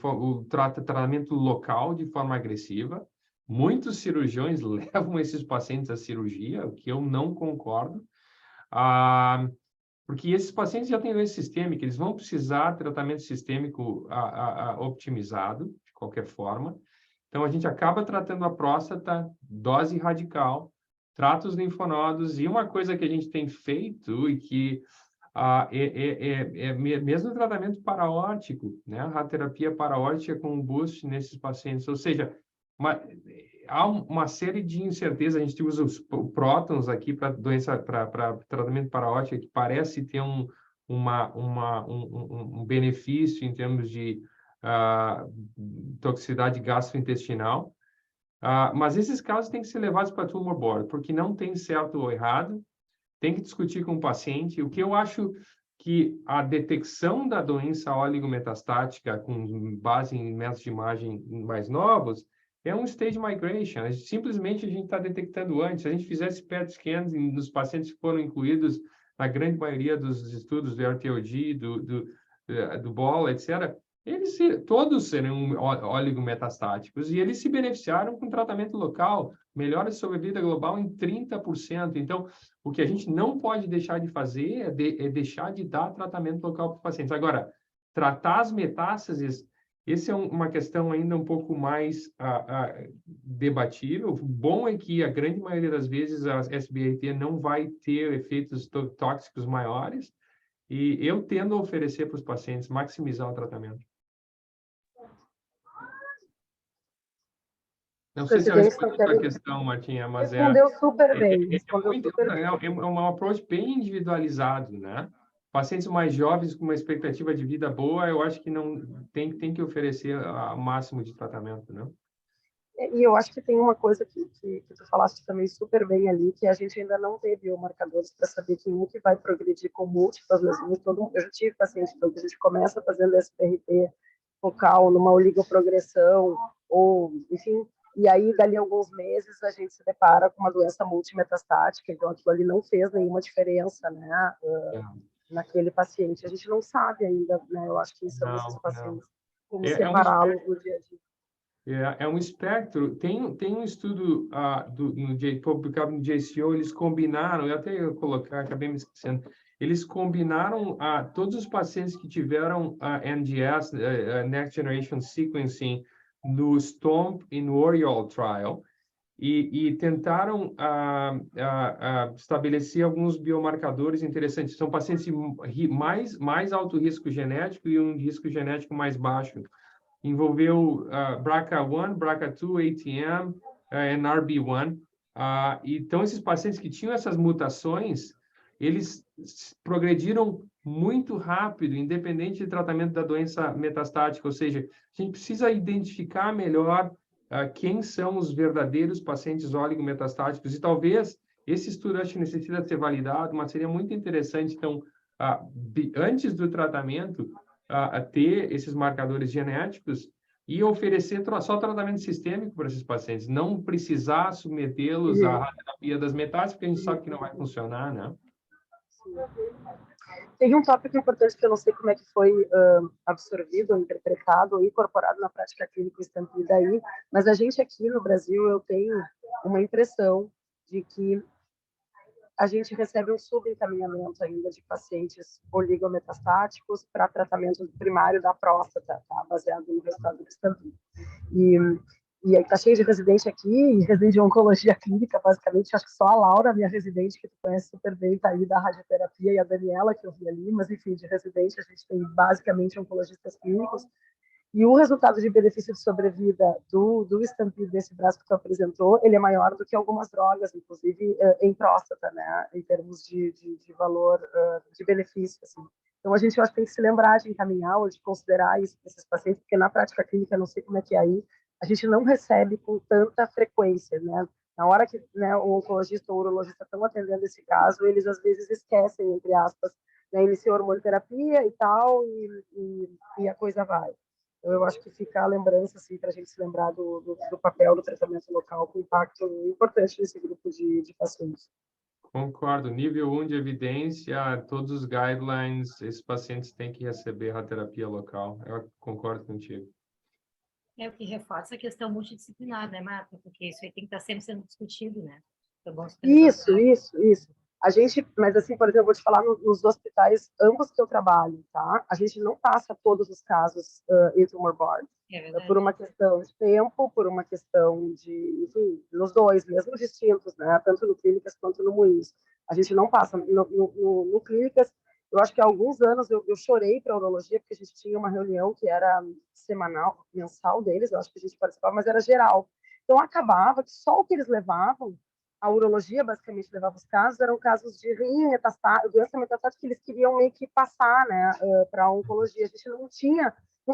o tratamento local de forma agressiva. Muitos cirurgiões levam esses pacientes à cirurgia, o que eu não concordo, porque esses pacientes já têm doença sistêmica, eles vão precisar de tratamento sistêmico optimizado, de qualquer forma. Então, a gente acaba tratando a próstata, dose radical, trata os linfonodos, e uma coisa que a gente tem feito e que mesmo o tratamento paraórtico, né? A radioterapia paraórtica com um boost nesses pacientes, ou seja, há uma série de incertezas. A gente usa os prótons aqui para tratamento paraórtico, que parece ter um benefício em termos de toxicidade gastrointestinal, mas esses casos têm que ser levados para tumor board, porque não tem certo ou errado. Tem que discutir com o paciente. O que eu acho que a detecção da doença oligometastática com base em métodos de imagem mais novos é um stage migration. Simplesmente a gente está detectando antes. Se a gente fizesse PET scans nos pacientes que foram incluídos na grande maioria dos estudos do RTOG, do BOLA, etc., eles todos seriam oligometastáticos e eles se beneficiaram com tratamento local, melhora de sobrevida global em 30%. Então, o que a gente não pode deixar de fazer é deixar de dar tratamento local para os pacientes. Agora, tratar as metástases, essa é uma questão ainda um pouco mais debatível. O bom é que a grande maioria das vezes a SBRT não vai ter efeitos tóxicos maiores, e eu tendo a oferecer para os pacientes maximizar o tratamento. Não sei se eu respondi a sua questão, Martinha, mas respondeu super bem. Respondeu super bem. É um approach bem individualizado, né? Pacientes mais jovens com uma expectativa de vida boa, eu acho que não tem que oferecer o máximo de tratamento, né? E eu acho que tem uma coisa que tu falaste também super bem ali, que a gente ainda não teve biomarcadores para saber quem é que vai progredir com múltiplas lesões. Eu já tive paciente, então, que a gente começa fazendo SPRT focal numa oligoprogressão, ou, enfim, e aí, dali a alguns meses, a gente se depara com uma doença multimetastática, então aquilo ali não fez nenhuma diferença, né, naquele paciente. A gente não sabe ainda, né, eu acho que isso é esses pacientes, como separá-los do dia a dia. É um espectro. Tem um estudo publicado no JCO, eles combinaram, eu até ia colocar, acabei me esquecendo, eles combinaram todos os pacientes que tiveram NGS, Next Generation Sequencing, no STOMP e no ORIOL Trial, e tentaram estabelecer alguns biomarcadores interessantes. São pacientes mais alto risco genético e um risco genético mais baixo. Envolveu BRCA1, BRCA2, ATM e NRB1. Então, esses pacientes que tinham essas mutações, eles progrediram muito rápido, independente de tratamento da doença metastática. Ou seja, a gente precisa identificar melhor quem são os verdadeiros pacientes oligometastáticos. E talvez esse estudo, acho que necessita ser validado, mas seria muito interessante, então, antes do tratamento, a ter esses marcadores genéticos e oferecer só tratamento sistêmico para esses pacientes, não precisar submetê-los à radioterapia das metástases, porque a gente sabe que não vai funcionar, né? Tem um tópico importante que eu não sei como é que foi absorvido, ou interpretado, ou incorporado na prática clínica estampida aí, mas a gente aqui no Brasil, eu tenho uma impressão de que a gente recebe um subencaminhamento ainda de pacientes oligometastáticos para tratamento primário da próstata, tá? Baseado no resultado do estampida. E aí tá cheio de residente aqui, e residente de oncologia clínica, basicamente. Acho que só a Laura, minha residente, que tu conhece super bem, tá aí da radioterapia, e a Daniela, que eu vi ali, mas enfim, de residente a gente tem basicamente oncologistas clínicos. E o resultado de benefício de sobrevida do estampida desse braço que tu apresentou, ele é maior do que algumas drogas, inclusive em próstata, né? Em termos de valor, de benefício, assim. Então, a gente, eu acho que tem que se lembrar de encaminhar ou de considerar isso para esses pacientes, porque na prática clínica, não sei como é que é aí, a gente não recebe com tanta frequência, né? Na hora que, né, o oncologista ou o urologista estão atendendo esse caso, eles às vezes esquecem, entre aspas, né, iniciou hormonioterapia e tal, e a coisa vai. Então, eu acho que fica a lembrança, assim, para a gente se lembrar do papel do tratamento local com impacto importante nesse grupo de pacientes. Concordo. Nível 1 de evidência, todos os guidelines, esses pacientes têm que receber radioterapia local. Eu concordo contigo. É o que reforça a questão multidisciplinar, né, Marta? Porque isso aí tem que estar sempre sendo discutido, né? É bom Isso. A gente, mas assim, por exemplo, eu vou te falar nos hospitais, ambos que eu trabalho, tá? A gente não passa todos os casos em tumor board. Por uma questão de tempo, por uma questão de, enfim, nos dois, mesmo distintos, né? Tanto no Clínicas quanto no Moinhos. A gente não passa. No Clínicas, eu acho que há alguns anos eu chorei para a urologia, porque a gente tinha uma reunião que era semanal, mensal deles, eu acho que a gente participava, mas era geral. Então, acabava que só o que eles levavam, a urologia basicamente levava os casos, eram casos de rim, doença metastática que eles queriam meio que passar, né, para a oncologia. A gente não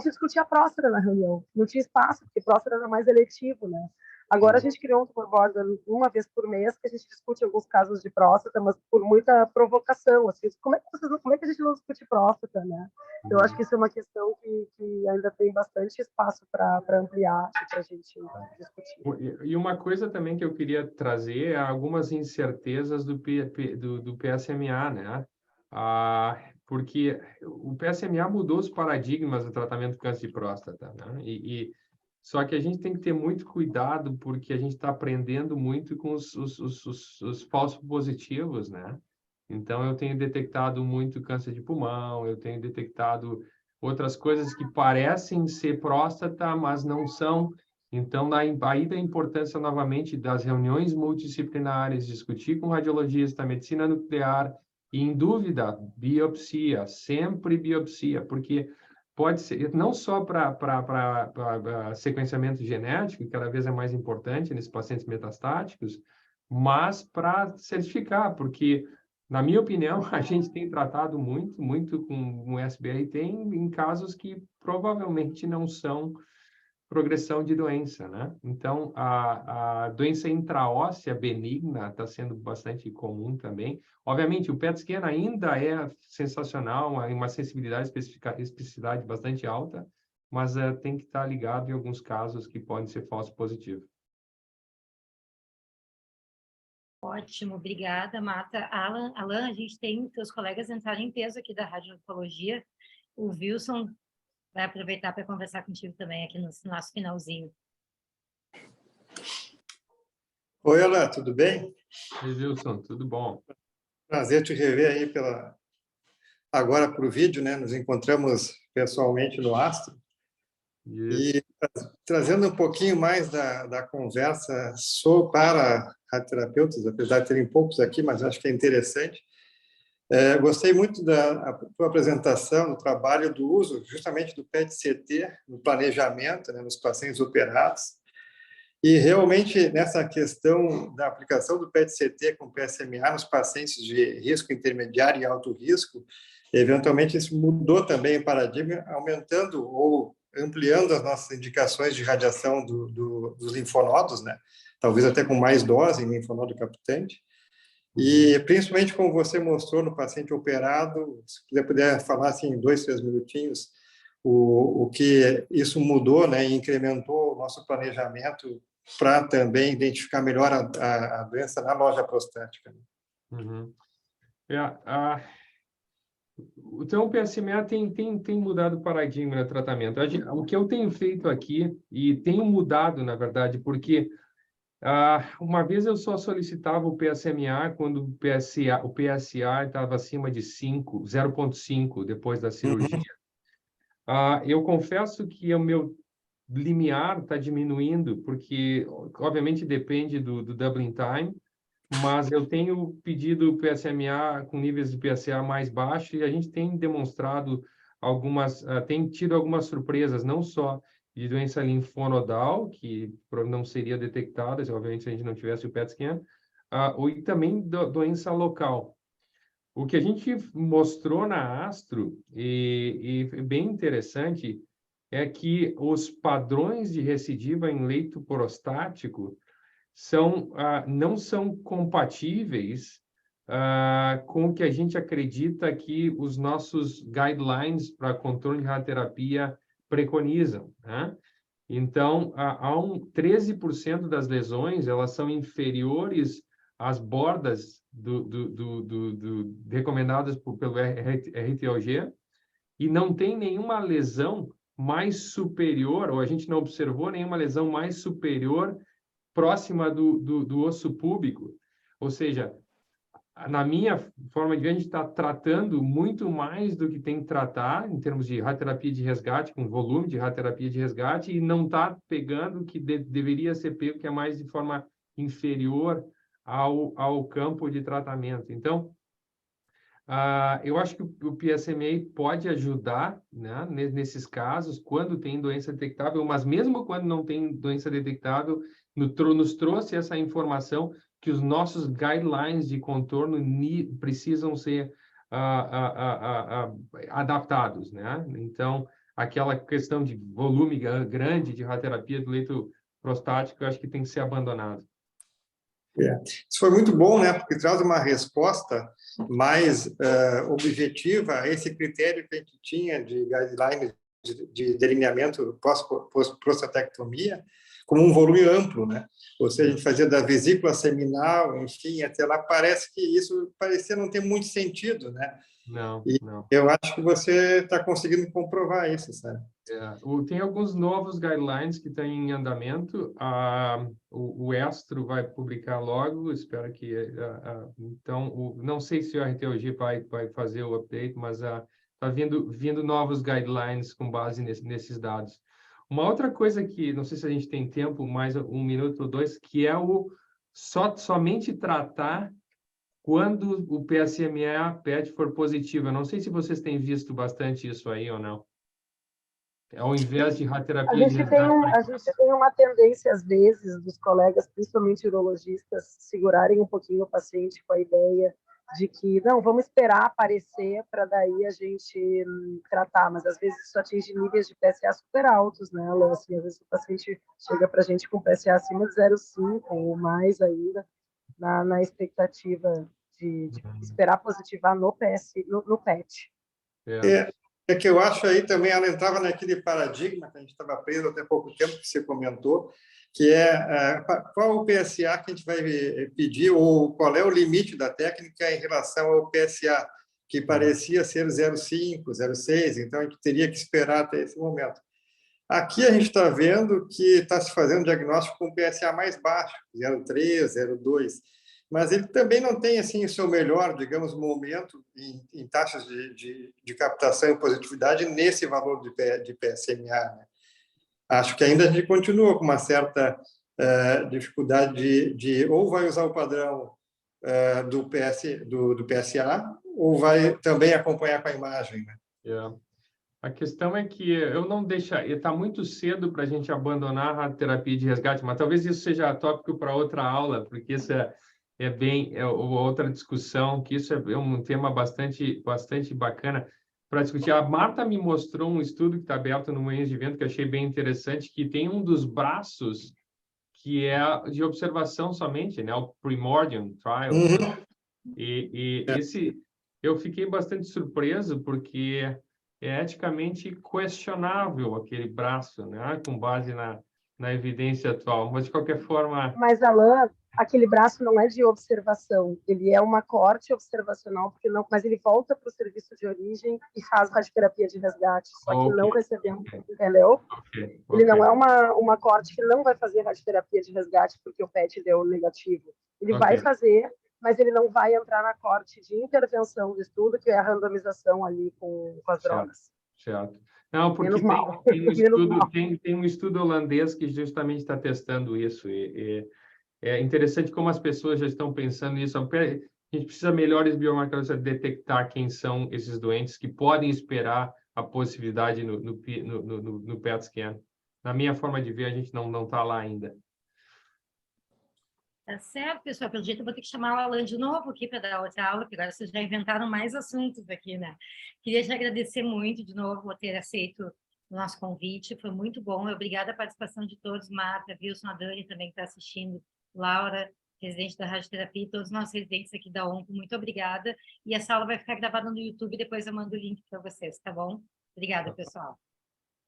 se discutia próstata na reunião, não tinha espaço, porque próstata era mais eletivo, né. Agora a gente criou um tumor board uma vez por mês, que a gente discute alguns casos de próstata, mas por muita provocação, assim, como é que a gente não discute próstata, né? Eu acho que isso é uma questão que ainda tem bastante espaço para ampliar e para a gente discutir. E uma coisa também que eu queria trazer é algumas incertezas do PSMA, né? Porque o PSMA mudou os paradigmas do tratamento do câncer de próstata, né? Só que a gente tem que ter muito cuidado, porque a gente está aprendendo muito com os falsos positivos, né? Então, eu tenho detectado muito câncer de pulmão, eu tenho detectado outras coisas que parecem ser próstata, mas não são. Então, aí da importância, novamente, das reuniões multidisciplinares, discutir com radiologista, medicina nuclear, e, em dúvida, biopsia, sempre biopsia, porque pode ser, não só para sequenciamento genético, que cada vez é mais importante nesses pacientes metastáticos, mas para certificar, porque, na minha opinião, a gente tem tratado muito com o SBRT em casos que provavelmente não são progressão de doença, né? Então, a doença intraóssea benigna está sendo bastante comum também. Obviamente, o PET scan ainda é sensacional, uma sensibilidade e especificidade bastante alta, mas tem que estar ligado em alguns casos que podem ser falso positivo. Ótimo, obrigada, Marta. Alan, a gente tem seus colegas entraram em peso aqui da Radiologia. O Wilson vai aproveitar para conversar contigo também aqui no nosso finalzinho. Oi, Alan, tudo bem? Oi, Wilson, tudo bom? Prazer te rever aí agora por vídeo, né? Nos encontramos pessoalmente no Astro. Isso. E trazendo um pouquinho mais da conversa para radioterapeutas, apesar de terem poucos aqui, mas acho que é interessante. Gostei muito da tua apresentação, do trabalho do uso justamente do PET-CT no planejamento, né, nos pacientes operados. E realmente nessa questão da aplicação do PET-CT com PSMA nos pacientes de risco intermediário e alto risco, eventualmente isso mudou também o paradigma, aumentando ou ampliando as nossas indicações de radiação dos linfonodos, né? Talvez até com mais dose em linfonodo captante. E principalmente como você mostrou no paciente operado, se você puder falar assim em 2, 3 minutinhos, o que isso mudou, né, e incrementou o nosso planejamento para também identificar melhor a doença na loja prostática. Uhum. Então, o PSMA tem mudado o paradigma no tratamento. O que eu tenho feito aqui, e tenho mudado, na verdade, porque uma vez eu só solicitava o PSMA quando o PSA estava acima de 0,5 depois da cirurgia. Eu confesso que o meu limiar está diminuindo, porque, obviamente, depende do doubling time, mas eu tenho pedido PSMA com níveis de PSA mais baixos e a gente tem demonstrado tem tido algumas surpresas, não só de doença linfonodal, que não seria detectada, obviamente, se a gente não tivesse o PET scan, e também doença local. O que a gente mostrou na Astro, e bem interessante, é que os padrões de recidiva em leito prostático não são compatíveis com o que a gente acredita que os nossos guidelines para controle de radioterapia preconizam, né? Então, 13% das lesões elas são inferiores as bordas recomendadas pelo RTLG e não tem nenhuma lesão mais superior, ou a gente não observou nenhuma lesão mais superior próxima do osso púbico. Ou seja, na minha forma de ver, a gente está tratando muito mais do que tem que tratar em termos de radioterapia de resgate, com volume de radioterapia de resgate, e não está pegando o que deveria ser pego, que é mais de forma inferior ao campo de tratamento. Então, eu acho que o PSMA pode ajudar, né, nesses casos, quando tem doença detectável, mas mesmo quando não tem doença detectável, nos trouxe essa informação que os nossos guidelines de contorno precisam ser adaptados, né? Então, aquela questão de volume grande de radioterapia do leito prostático, eu acho que tem que ser abandonado. Isso foi muito bom, né? Porque traz uma resposta mais objetiva a esse critério que a gente tinha de guidelines de delineamento pós-prostatectomia, como um volume amplo, né? Ou seja, a gente fazia da vesícula seminal, enfim, até lá, parece que isso parecia não ter muito sentido, né? Não, e não. eu acho que você está conseguindo comprovar isso, sabe? Tem alguns novos guidelines que estão em andamento. O Estro vai publicar logo, espero que... então, não sei se o RTOG vai fazer o update, mas está vindo novos guidelines com base nesses dados. Uma outra coisa que, não sei se a gente tem tempo, mais um minuto ou dois, que é somente tratar quando o PSMA PET for positivo. Eu não sei se vocês têm visto bastante isso aí ou não. Ao invés de radioterapia de resgate... A gente tem uma tendência, às vezes, dos colegas, principalmente urologistas, segurarem um pouquinho o paciente com a ideia de que, não, vamos esperar aparecer para daí a gente tratar, mas às vezes isso atinge níveis de PSA super altos, né, assim, às vezes o paciente chega para a gente com PSA acima de 0,5 ou mais ainda, na expectativa de esperar positivar no PET. É que eu acho aí também, ela entrava naquele paradigma que a gente estava preso até pouco tempo, que você comentou, que é qual o PSA que a gente vai pedir, ou qual é o limite da técnica em relação ao PSA, que parecia ser 0,5, 0,6, então a gente teria que esperar até esse momento. Aqui a gente está vendo que está se fazendo diagnóstico com PSA mais baixo, 0,3, 0,2, mas ele também não tem assim o seu melhor, digamos, momento em taxas de captação e positividade nesse valor de PSMA, né? Acho que ainda a gente continua com uma certa dificuldade de ou vai usar o padrão do PSA ou vai também acompanhar com a imagem, né? A questão é que eu não deixaria, está muito cedo para a gente abandonar a terapia de resgate, mas talvez isso seja tópico para outra aula, porque isso é outra discussão, que isso é um tema bastante bacana para discutir. A Marta me mostrou um estudo que está aberto no Manhãs de Vento, que eu achei bem interessante, que tem um dos braços que é de observação somente, né? O Primordium Trial. Esse, eu fiquei bastante surpreso, porque é eticamente questionável aquele braço, né? Com base na evidência atual. Mas, de qualquer forma... Mas, Alain, aquele braço não é de observação, ele é uma corte observacional, porque não, mas ele volta para o serviço de origem e faz radioterapia de resgate, só que não recebemos, entendeu? Ele não é uma corte que não vai fazer radioterapia de resgate porque o PET deu negativo. Ele vai fazer, mas ele não vai entrar na corte de intervenção do estudo, que é a randomização ali com as drogas. Certo. Não, porque tem um estudo holandês que justamente está testando isso. É interessante como as pessoas já estão pensando nisso. A gente precisa melhores biomarcadores para detectar quem são esses doentes que podem esperar a possibilidade no PET scan. Na minha forma de ver, a gente não está lá ainda. Tá certo, pessoal. Pelo jeito, eu vou ter que chamar o Alan de novo aqui para dar outra aula, porque agora vocês já inventaram mais assuntos aqui, né? Queria te agradecer muito de novo por ter aceito o nosso convite. Foi muito bom. Obrigada a participação de todos, Marta, Wilson, a Dani também que está assistindo, Laura, residente da radioterapia, e todos os nossos residentes aqui da ONCO. Muito obrigada. E essa aula vai ficar gravada no YouTube, depois eu mando o link para vocês, tá bom? Obrigada, pessoal.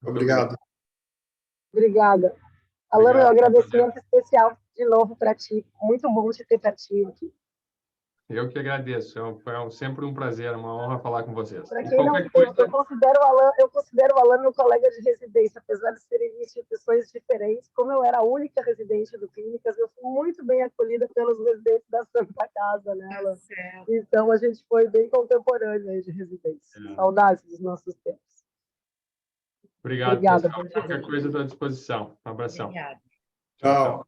Obrigado. Obrigada. Alain, meu agradecimento especial de novo para ti. Muito bom te ter pertinho aqui. Eu que agradeço. Foi sempre um prazer, uma honra falar com vocês. Para E quem não qualquer sabe, coisa, eu considero o Alan meu colega de residência, apesar de serem instituições diferentes. Como eu era a única residente do Clínicas, eu fui muito bem acolhida pelos residentes da Santa Casa, né, Alan? Então a gente foi bem contemporâneo aí de residência. Saudades dos nossos tempos. obrigado, Obrigada. pessoal. Qualquer coisa, estou à disposição. Um abração. Obrigada. Tchau.